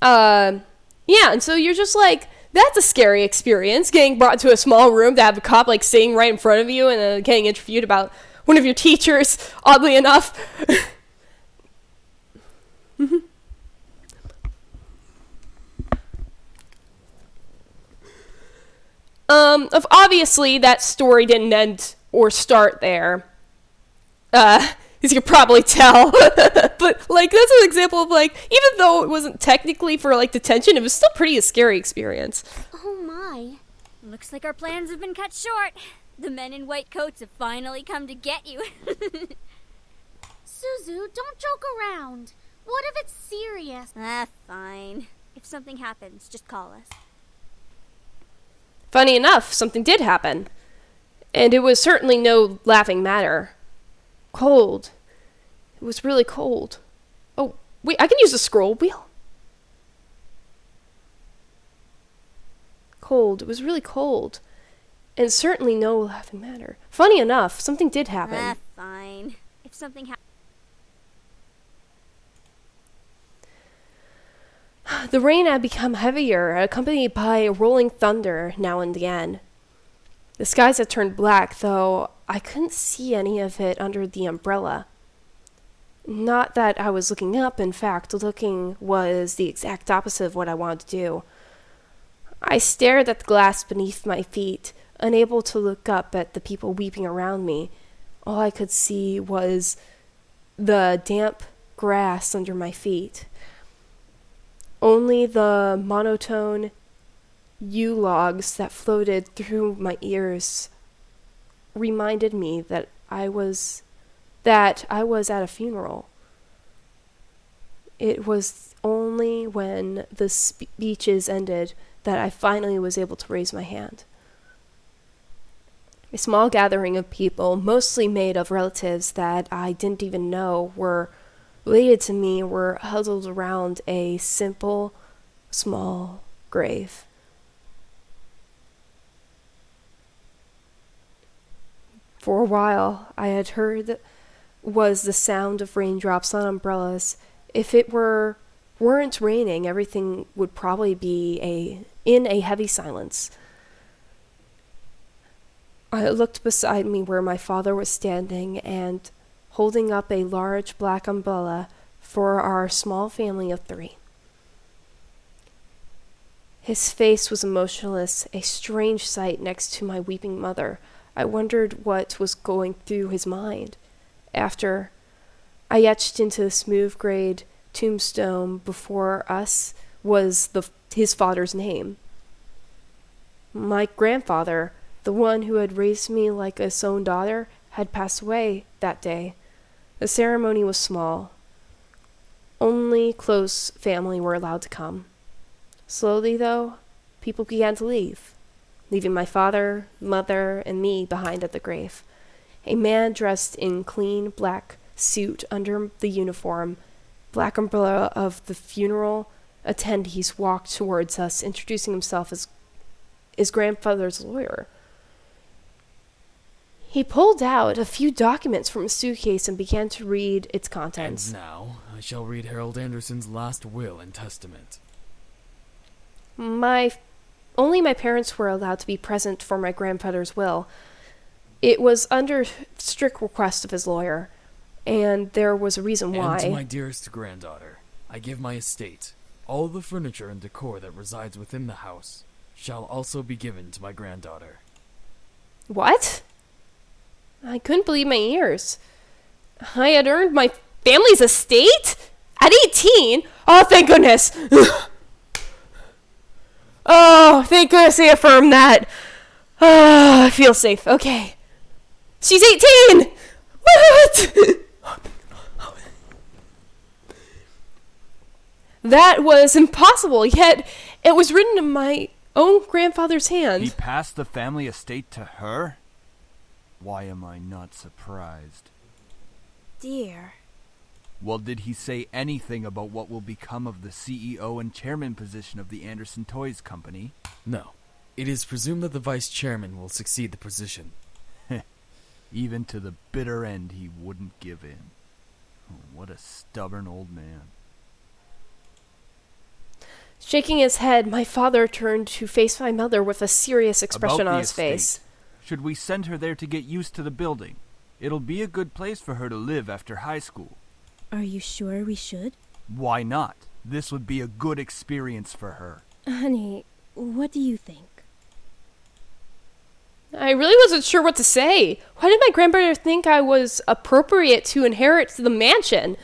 yeah, and so you're just like, that's a scary experience, getting brought to a small room to have a cop, like, sitting right in front of you and getting interviewed about one of your teachers, oddly enough. Obviously, that story didn't end or start there. As you can probably tell. But, like, that's an example of, like, even though it wasn't technically for, like, detention, it was still pretty a scary experience. Oh my. Looks like our plans have been cut short. The men in white coats have finally come to get you. Suzu, don't joke around. What if it's serious? Fine. If something happens, just call us. Funny enough, something did happen. And it was certainly no laughing matter. Cold. It was really cold. Oh, wait, I can use the scroll wheel. Cold. It was really cold. And certainly no laughing matter. Funny enough, something did happen. Fine. If something happens... The rain had become heavier, accompanied by rolling thunder now and again. The skies had turned black, though I couldn't see any of it under the umbrella. Not that I was looking up, in fact, looking was the exact opposite of what I wanted to do. I stared at the glass beneath my feet, unable to look up at the people weeping around me. All I could see was the damp grass under my feet. Only the monotone U-logs that floated through my ears reminded me that I was at a funeral. It was only when the speeches ended that I finally was able to raise my hand. A small gathering of people, mostly made of relatives that I didn't even know were related to me, were huddled around a simple, small grave. For a while, I had heard was the sound of raindrops on umbrellas. If it weren't raining, everything would probably be in a heavy silence. I looked beside me where my father was standing and holding up a large black umbrella for our small family of 3. His face was emotionless, a strange sight next to my weeping mother. I wondered what was going through his mind. After I etched into the smooth grade tombstone before us was his father's name. My grandfather, the one who had raised me like his own daughter, had passed away that day. The ceremony was small. Only close family were allowed to come. Slowly, though, people began to leave, leaving my father, mother, and me behind at the grave. A man dressed in clean black suit under the uniform, black umbrella of the funeral attendees, walked towards us, introducing himself as his grandfather's lawyer. He pulled out a few documents from a suitcase and began to read its contents. And now, I shall read Harold Anderson's last will and testament. Only my parents were allowed to be present for my grandfather's will. It was under strict request of his lawyer, and there was a reason why. And to my dearest granddaughter, I give my estate. All the furniture and decor that resides within the house shall also be given to my granddaughter. What? I couldn't believe my ears. I had earned my family's estate? At 18? Oh, thank goodness! Oh, thank goodness they affirmed that. Oh, I feel safe. Okay. She's 18! What? That was impossible, yet it was written in my own grandfather's hand. He passed the family estate to her? Why am I not surprised? Dear. Well, did he say anything about what will become of the CEO and chairman position of the Anderson Toys Company? No. It is presumed that the vice chairman will succeed the position. Even to the bitter end, he wouldn't give in. Oh, what a stubborn old man. Shaking his head, my father turned to face my mother with a serious expression About on the his estate. face. Should we send her there to get used to the building? It'll be a good place for her to live after high school. Are you sure we should? Why not? This would be a good experience for her. Honey, what do you think? I really wasn't sure what to say. Why did my grandmother think I was appropriate to inherit the mansion?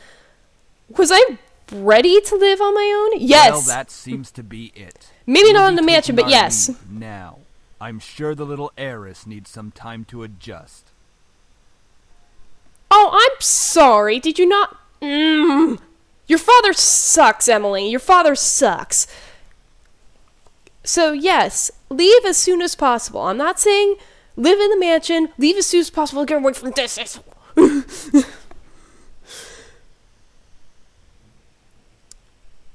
Was I ready to live on my own? Yes. Well, that seems to be it. Maybe We'll not be in the mansion, taking but our yes. leave now. I'm sure the little heiress needs some time to adjust. Oh, I'm sorry. Did you not... Your father sucks, Emily. Your father sucks. So, yes, leave as soon as possible. I'm not saying live in the mansion, leave as soon as possible, get away from this.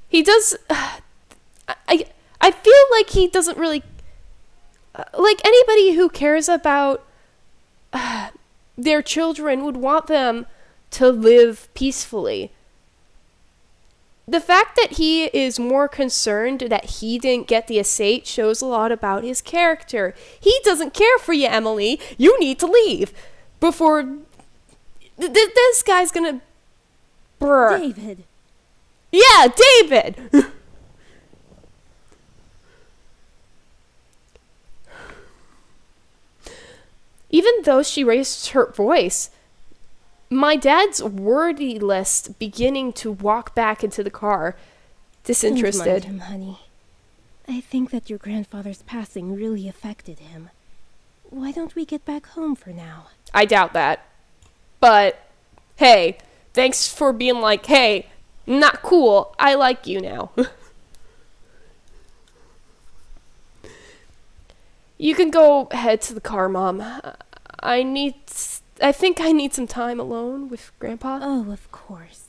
He does... I feel like he doesn't really... like anybody who cares about their children would want them to live peacefully. The fact that he is more concerned that he didn't get the estate shows a lot about his character. He doesn't care for you, Emily. You need to leave before this guy's gonna... Brr. David. Yeah, David! Even though she raised her voice, my dad's wordy list beginning to walk back into the car, disinterested. Don't mind him, honey. I think that your grandfather's passing really affected him. Why don't we get back home for now? I doubt that. But, hey, thanks for being like, hey, not cool, I like you now. You can go head to the car, Mom. I think I need some time alone with Grandpa. Oh, of course.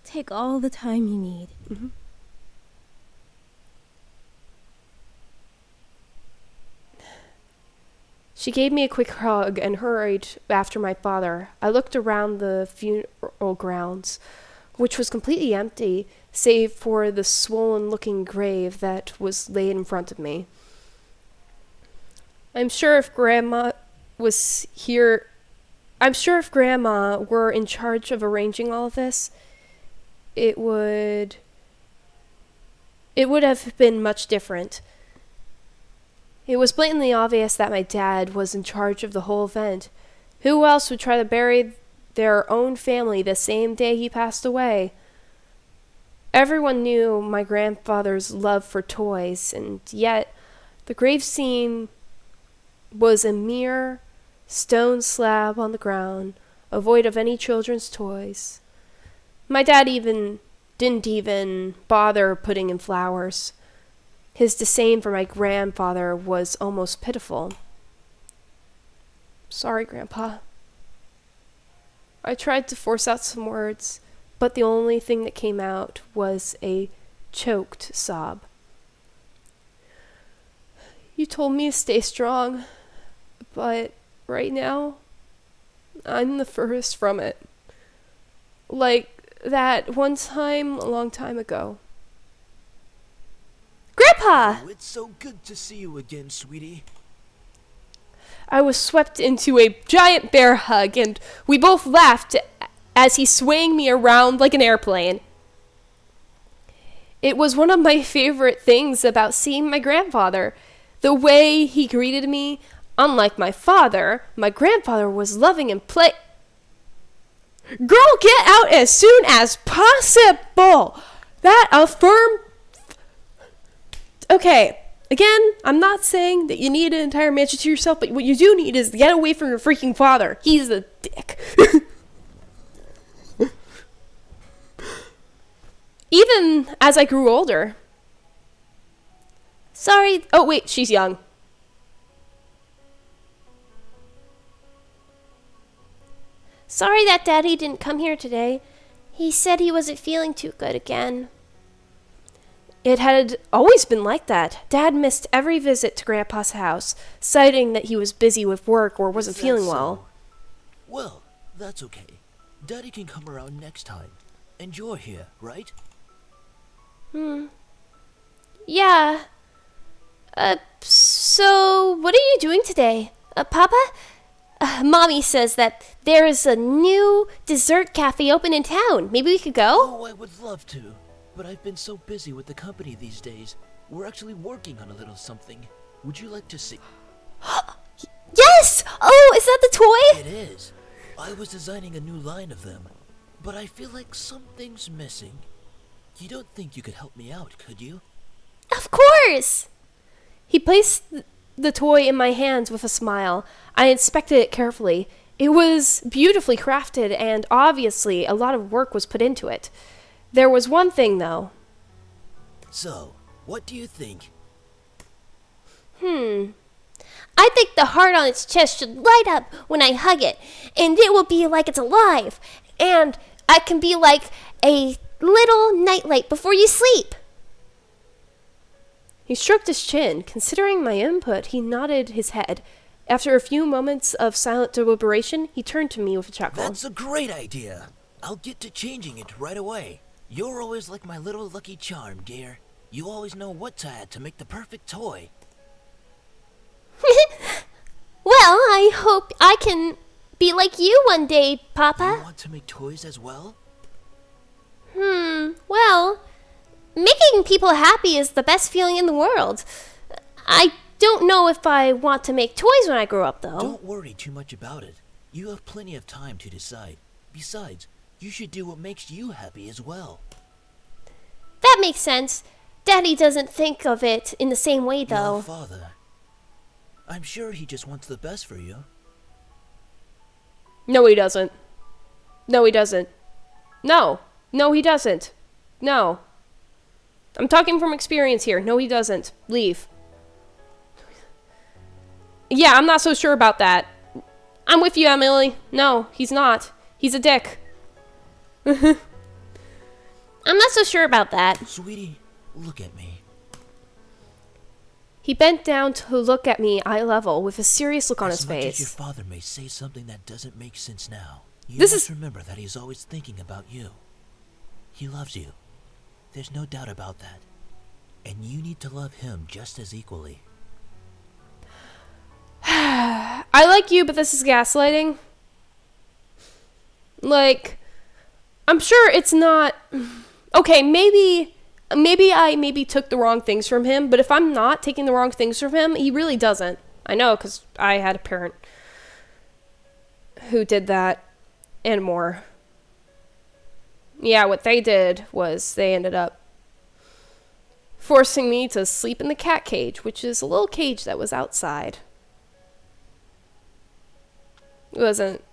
Take all the time you need. Mm-hmm. She gave me a quick hug and hurried after my father. I looked around the funeral grounds, which was completely empty, save for the swollen-looking grave that was laid in front of me. I'm sure if Grandma were in charge of arranging all of this, it would have been much different. It was blatantly obvious that my dad was in charge of the whole event. Who else would try to bury their own family the same day he passed away? Everyone knew my grandfather's love for toys, and yet the grave scene was a mere stone slab on the ground, void of any children's toys. My dad didn't even bother putting in flowers. His disdain for my grandfather was almost pitiful. Sorry, Grandpa. I tried to force out some words, but the only thing that came out was a choked sob. You told me to stay strong, but right now, I'm the furthest from it. Like that one time a long time ago. Grandpa! Oh, it's so good to see you again, sweetie. I was swept into a giant bear hug, and we both laughed as he swayed me around like an airplane. It was one of my favorite things about seeing my grandfather. The way he greeted me, unlike my father, my grandfather was loving and Girl, get out as soon as possible! That affirmed... Okay, again, I'm not saying that you need an entire mansion to yourself, but what you do need is to get away from your freaking father. He's a dick. Even as I grew older. Sorry. Oh, wait, she's young. Sorry that Daddy didn't come here today. He said he wasn't feeling too good again. It had always been like that. Dad missed every visit to Grandpa's house, citing that he was busy with work or wasn't feeling well. Well, that's okay. Daddy can come around next time. And you're here, right? Yeah. So, what are you doing today? Papa? Mommy says that there is a new dessert cafe open in town. Maybe we could go? Oh, I would love to. But I've been so busy with the company these days. We're actually working on a little something. Would you like to see? Yes! Oh, is that the toy? It is. I was designing a new line of them. But I feel like something's missing. You don't think you could help me out, could you? Of course! He placed the toy in my hands with a smile. I inspected it carefully. It was beautifully crafted, and obviously a lot of work was put into it. There was one thing, though. So, what do you think? I think the heart on its chest should light up when I hug it, and it will be like it's alive, and I can be like a little nightlight before you sleep. He stroked his chin. Considering my input, he nodded his head. After a few moments of silent deliberation, he turned to me with a chuckle. That's a great idea. I'll get to changing it right away. You're always like my little lucky charm, dear. You always know what to add to make the perfect toy. Well, I hope I can be like you one day, Papa. You want to make toys as well? Well, making people happy is the best feeling in the world. I don't know if I want to make toys when I grow up, though. Don't worry too much about it. You have plenty of time to decide. Besides, you should do what makes you happy as well. That makes sense. Daddy doesn't think of it in the same way, though. Your father. I'm sure he just wants the best for you. No, he doesn't. No, he doesn't. No. No, he doesn't. No. I'm talking from experience here. No, he doesn't. Leave. Yeah, I'm not so sure about that. I'm with you, Emily. No, he's not. He's a dick. I'm not so sure about that. Sweetie, look at me. He bent down to look at me eye level with a serious look on his As much as face. your father may say something that doesn't make sense now, you This must is- remember that he's always thinking about you. He loves you. There's no doubt about that. And you need to love him just as equally. I like you, but this is gaslighting. Like, I'm sure it's not... Okay, maybe I took the wrong things from him, but if I'm not taking the wrong things from him, he really doesn't. I know, because I had a parent who did that, and more. Yeah, what they did was they ended up forcing me to sleep in the cat cage, which is a little cage that was outside. It wasn't...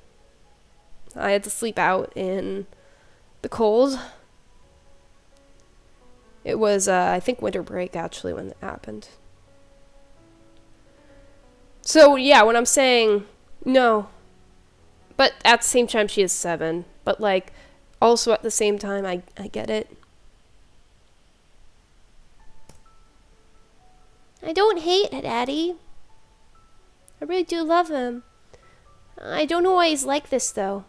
I had to sleep out in the cold. It was, I think, winter break, actually, when it happened. So, yeah, when I'm saying no, but at the same time, she is 7. But, like, also at the same time, I get it. I don't hate Daddy. I really do love him. I don't know why he's like this, though.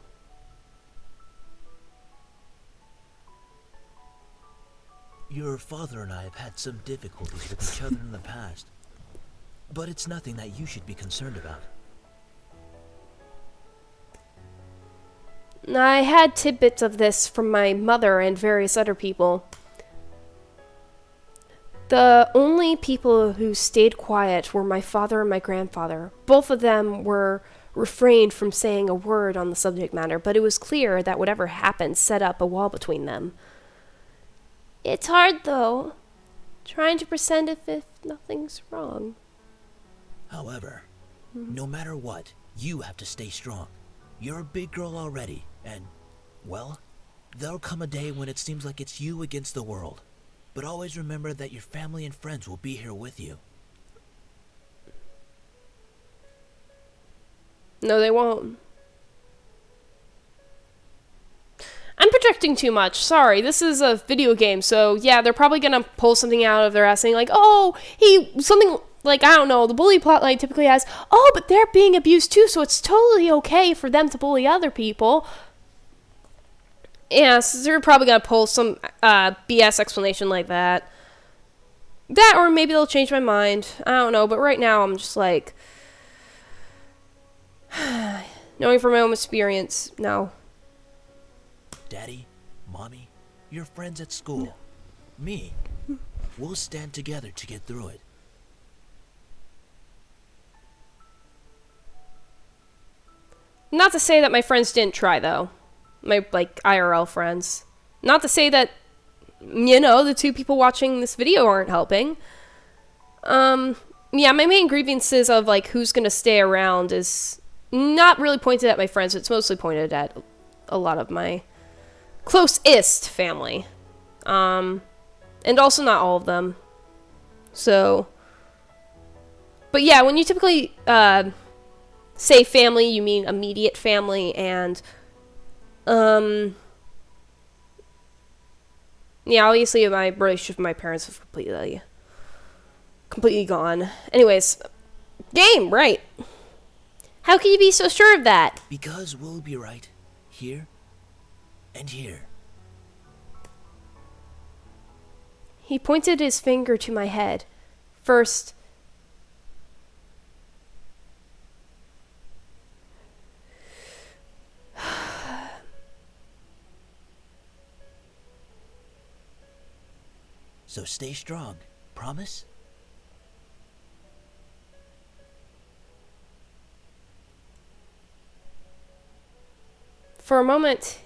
Your father and I have had some difficulties with each other in the past. But it's nothing that you should be concerned about. I had tidbits of this from my mother and various other people. The only people who stayed quiet were my father and my grandfather. Both of them were refrained from saying a word on the subject matter, but it was clear that whatever happened set up a wall between them. It's hard, though. Trying to pretend as if nothing's wrong. However, no matter what, you have to stay strong. You're a big girl already, and, well, there'll come a day when it seems like it's you against the world. But always remember that your family and friends will be here with you. No, they won't. I'm projecting too much. Sorry, this is a video game, so yeah, they're probably gonna pull something out of their ass saying like, oh, something like, I don't know, the bully plotline typically has, oh, but they're being abused too, so it's totally okay for them to bully other people. Yeah, so they're probably gonna pull some BS explanation like that. That, or maybe they'll change my mind. I don't know, but right now I'm just like, knowing from my own experience, no. Daddy, Mommy, your friends at school, me, we'll stand together to get through it. Not to say that my friends didn't try, though. My, like, IRL friends. Not to say that, you know, the 2 people watching this video aren't helping. Yeah, my main grievances of, like, who's gonna stay around is not really pointed at my friends. It's mostly pointed at a lot of my closest family. And also not all of them. So... But yeah, when you typically, say family, you mean immediate family, and, yeah, obviously my relationship with my parents was completely gone. Anyways, game, right. How can you be so sure of that? Because we'll be right here and here. He pointed his finger to my head. First, So stay strong. Promise? for a moment,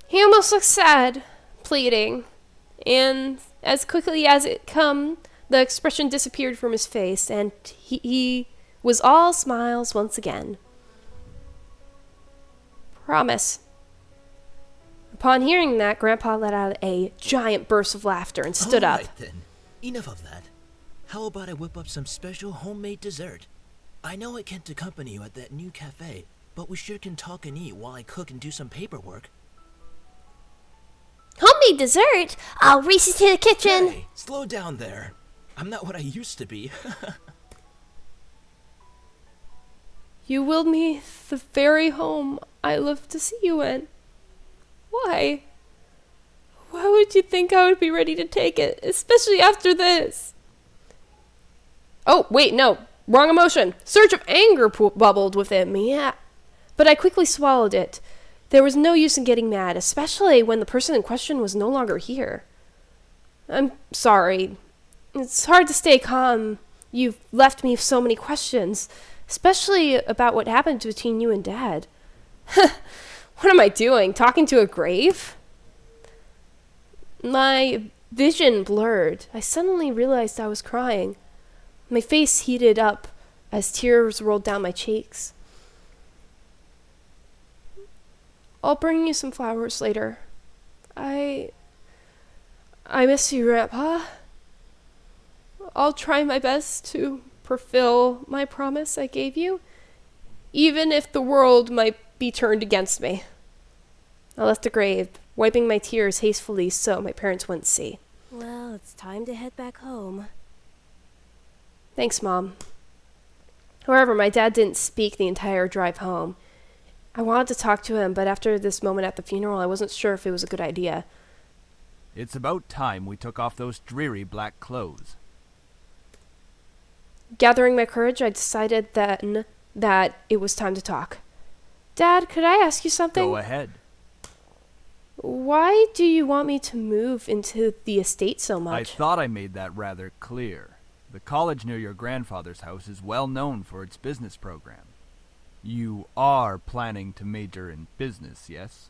he almost looked sad, pleading, and as quickly as it come, the expression disappeared from his face, and he was all smiles once again. Promise. Upon hearing that, Grandpa let out a giant burst of laughter and stood All up. right, then. Enough of that. how about I whip up some special homemade dessert? I know I can't accompany you at that new cafe, but we sure can talk and eat while I cook and do some paperwork. Homemade dessert? I'll race you to the kitchen. Hey, slow down there. I'm not what I used to be. You willed me the very home I love to see you in. Why? Why would you think I would be ready to take it, especially after this? Oh, wait, no. Wrong emotion. Surge of anger bubbled within me, yeah. But I quickly swallowed it. There was no use in getting mad, especially when the person in question was no longer here. I'm sorry. It's hard to stay calm. You've left me so many questions, especially about what happened between you and Dad. What am I doing? Talking to a grave? My vision blurred. I suddenly realized I was crying. My face heated up as tears rolled down my cheeks. I'll bring you some flowers later. I miss you, Grandpa. I'll try my best to fulfill my promise I gave you, even if the world might be turned against me. I left the grave, wiping my tears hastily so my parents wouldn't see. Well, it's time to head back home. Thanks, Mom. However, my dad didn't speak the entire drive home. I wanted to talk to him, but after this moment at the funeral, I wasn't sure if it was a good idea. It's about time we took off those dreary black clothes. Gathering my courage, I decided then that it was time to talk. Dad, could I ask you something? Go ahead. Why do you want me to move into the estate so much? I thought I made that rather clear. The college near your grandfather's house is well known for its business program. You are planning to major in business, yes?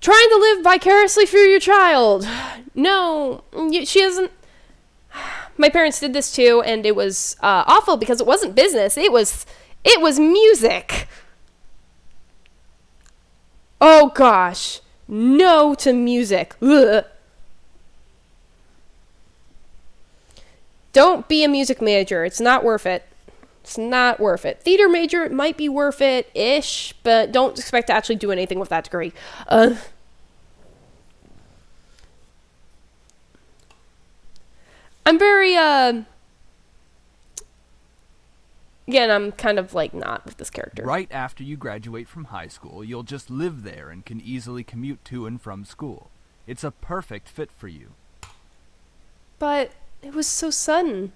Trying to live vicariously through your child. No, she isn't. My parents did this too, and it was awful because it wasn't business. It was music. Oh gosh, no to music. Ugh. Don't be a music major. It's not worth it. It's not worth it. Theater major, it might be worth it-ish, but don't expect to actually do anything with that degree. I'm very, again, I'm kind of, like, not with this character. Right after you graduate from high school, you'll just live there and can easily commute to and from school. It's a perfect fit for you. But it was so sudden.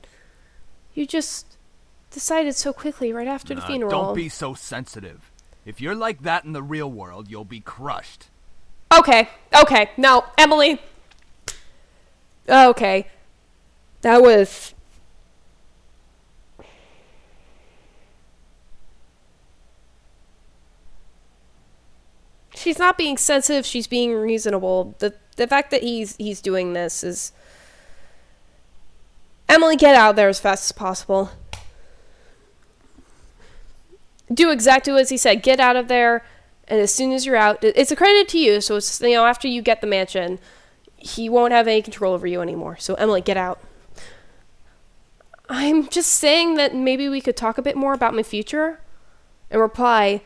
You just decided so quickly right after the funeral. Don't be so sensitive. If you're like that in the real world, you'll be crushed. Okay. No, Emily. Okay. That was... She's not being sensitive, she's being reasonable. The fact that he's doing this is... Emily, get out of there as fast as possible. Do exactly as he said. Get out of there, and as soon as you're out... It's a credit to you, so it's, after you get the mansion, he won't have any control over you anymore. So, Emily, get out. I'm just saying that maybe we could talk a bit more about my future. And reply,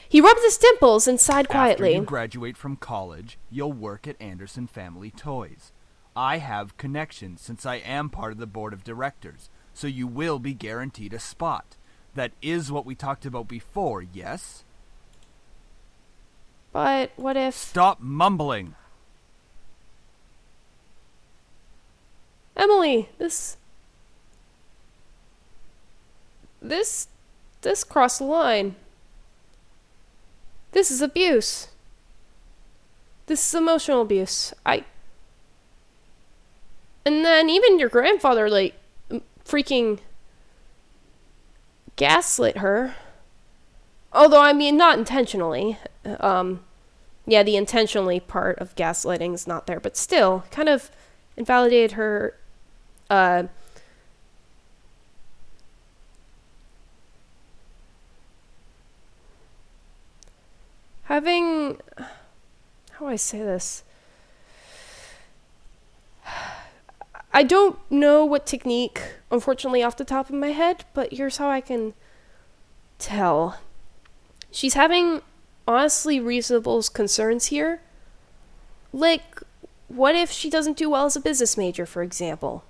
He rubbed his dimples and sighed quietly. After you graduate from college, you'll work at Anderson Family Toys. I have connections since I am part of the board of directors, so you will be guaranteed a spot. That is what we talked about before, yes? But what if... Stop mumbling! Emily, this crossed the line. This is abuse. This is emotional abuse. And then even your grandfather, freaking gaslit her. Although, I mean, not intentionally. Yeah, the intentionally part of gaslighting is not there, but still, kind of invalidated her, how do I say this? I don't know what technique, unfortunately, off the top of my head, but here's how I can tell. She's having honestly reasonable concerns here. Like, what if she doesn't do well as a business major, for example?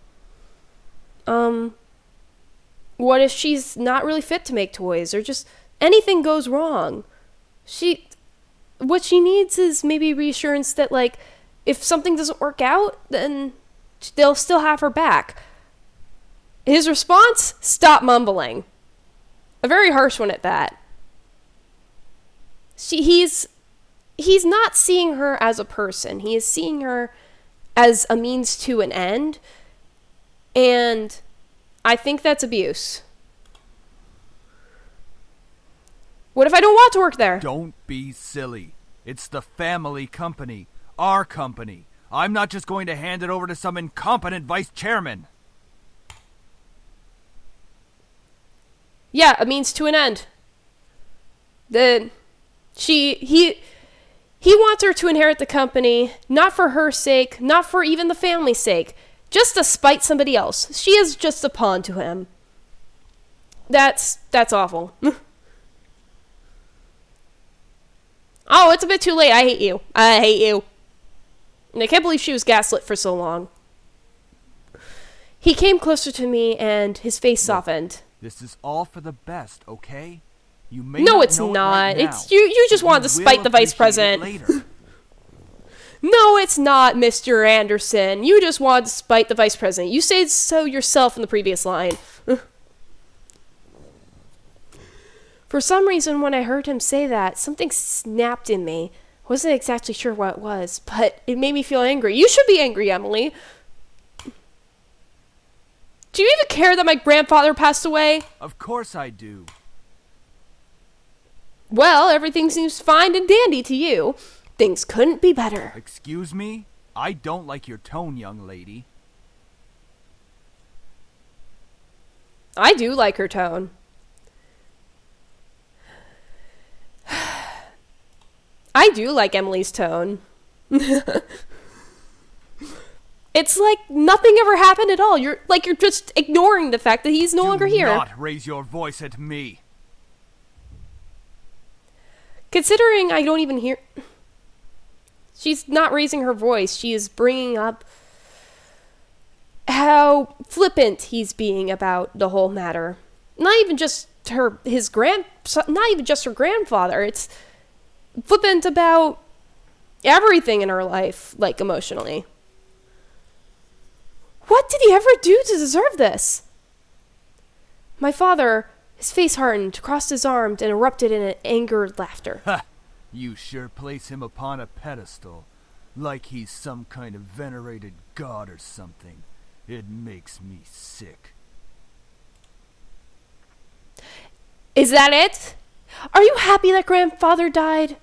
What if she's not really fit to make toys, or just anything goes wrong? What she needs is maybe reassurance that, like, if something doesn't work out, then they'll still have her back. His response? Stop mumbling. A very harsh one at that. He's not seeing her as a person. He is seeing her as a means to an end. And I think that's abuse. What if I don't want to work there? Don't be silly. It's the family company. Our company. I'm not just going to hand it over to some incompetent vice chairman. Yeah, a means to an end. He wants her to inherit the company, not for her sake, not for even the family's sake, just to spite somebody else. She is just a pawn to him. That's awful. Oh, it's a bit too late. I hate you. I hate you. And I can't believe she was gaslit for so long. He came closer to me and his face softened. This is all for the best, okay? You may No, not it's know it not. right now, It's you just but wanted to will spite the vice appreciate it president. later. No, it's not, Mr. Anderson. You just wanted to spite the vice president. You said so yourself in the previous line. For some reason, when I heard him say that, something snapped in me. Wasn't exactly sure what it was, but it made me feel angry. You should be angry, Emily. Do you even care that my grandfather passed away? Of course I do. Well, everything seems fine and dandy to you. Things couldn't be better. Excuse me? I don't like your tone, young lady. I do like her tone. I do like Emily's tone. It's like nothing ever happened at all. You're just ignoring the fact that he's no longer here. Do not raise your voice at me. Considering I don't even hear... She's not raising her voice. She is bringing up how flippant he's being about the whole matter. Not even just her grandfather. It's flippant about everything in her life, like emotionally. What did he ever do to deserve this? My father, his face hardened, crossed his arms, and erupted in an angered laughter. Ha! You sure place him upon a pedestal, like he's some kind of venerated god or something. It makes me sick. Is that it? Are you happy that grandfather died?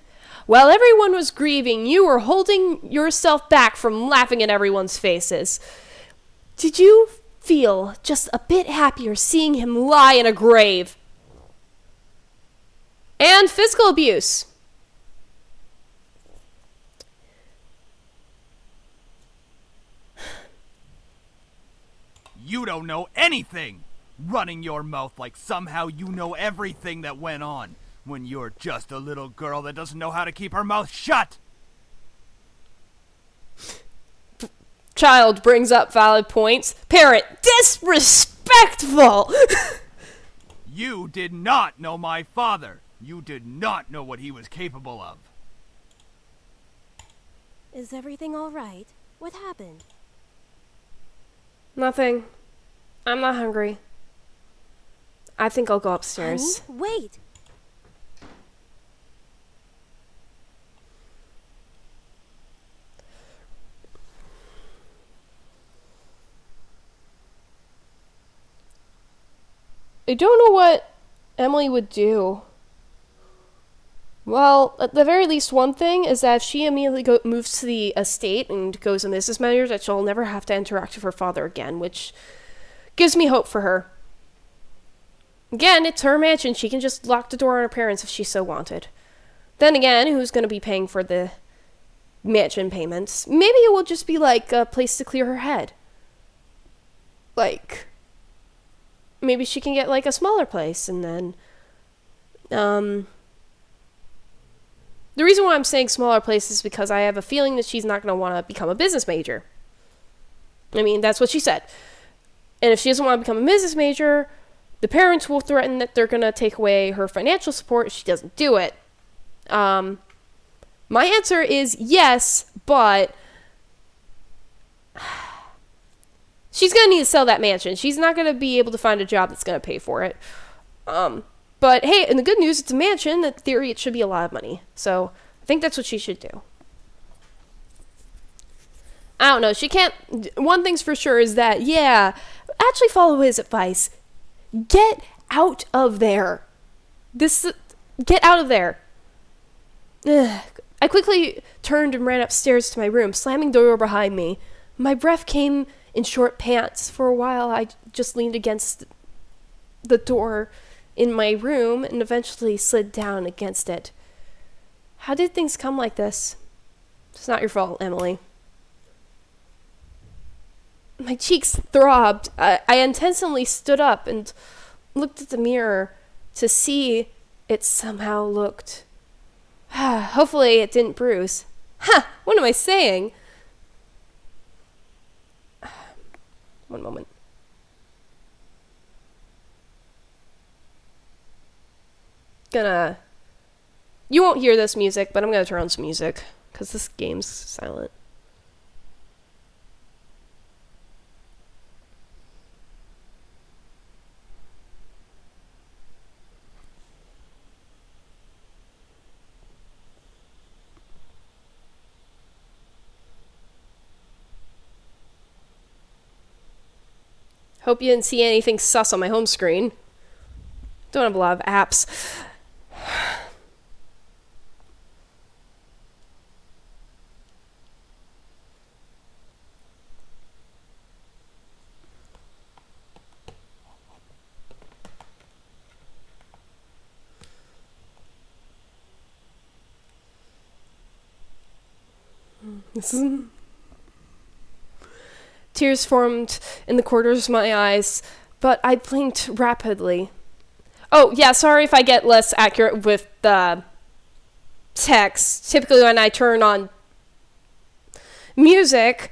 While everyone was grieving, you were holding yourself back from laughing in everyone's faces. Did you feel just a bit happier seeing him lie in a grave? And physical abuse. You don't know anything! Running your mouth like somehow you know everything that went on, when you're just a little girl that doesn't know how to keep her mouth shut! Child brings up valid points. Parent, disrespectful! You did not know my father! You did not know what he was capable of! Is everything all right? What happened? Nothing. I'm not hungry. I think I'll go upstairs. Honey, wait! I don't know what Emily would do. Well, at the very least, one thing is that if she immediately moves to the estate and goes on business matters, that she'll never have to interact with her father again, which gives me hope for her. Again, it's her mansion. She can just lock the door on her parents if she so wanted. Then again, who's going to be paying for the mansion payments. Maybe it will just be like a place to clear her head. Like, maybe she can get like a smaller place, and then the reason why I'm saying smaller place is because I have a feeling that she's not going to want to become a business major. I mean, that's what she said. And if she doesn't want to become a business major, the parents will threaten that they're going to take away her financial support if she doesn't do it. My answer is yes, but she's going to need to sell that mansion. She's not going to be able to find a job that's going to pay for it. But hey, and the good news, it's a mansion. In theory, it should be a lot of money. So I think that's what she should do. I don't know. She can't... One thing's for sure is that, yeah, actually follow his advice. Get out of there. Get out of there. Ugh. I quickly turned and ran upstairs to my room, slamming the door behind me. My breath came in short pants. For a while, I just leaned against the door in my room and eventually slid down against it. How did things come like this? It's not your fault, Emily. My cheeks throbbed. I intentionally stood up and looked at the mirror to see it somehow looked. Hopefully it didn't bruise. What am I saying? One moment. You won't hear this music, but I'm gonna turn on some music because this game's silent. Hope you didn't see anything sus on my home screen. Don't have a lot of apps. Tears formed in the corners of my eyes, but I blinked rapidly. Oh, yeah, sorry if I get less accurate with the text. Typically when I turn on music,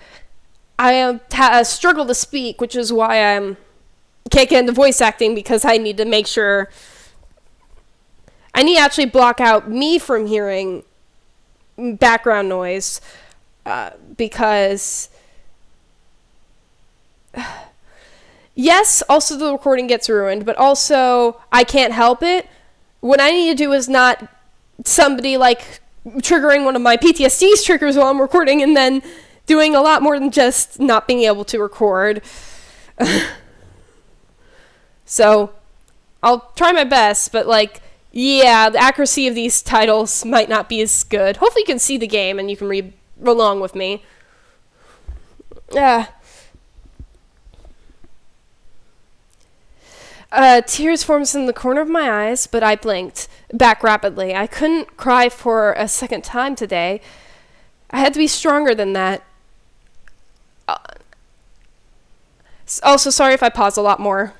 I struggle to speak, which is why I can't get into voice acting, because I need to make sure... I need to actually block out me from hearing background noise, because... Yes, also the recording gets ruined, but also I can't help it. What I need to do is not somebody like triggering one of my PTSD's triggers while I'm recording and then doing a lot more than just not being able to record. So I'll try my best, but like, yeah, the accuracy of these titles might not be as good. Hopefully you can see the game and you can read along with me. Tears formed in the corner of my eyes, but I blinked back rapidly. I couldn't cry for a second time today. I had to be stronger than that. Also, sorry if I pause a lot more.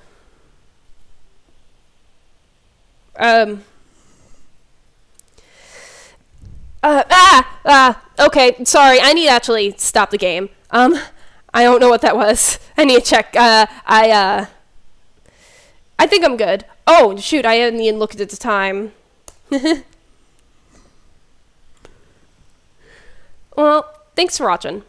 Okay, sorry, I need to actually stop the game. I don't know what that was. I need to check. I think I'm good. Oh, shoot, I hadn't even looked at the time. Well, thanks for watching.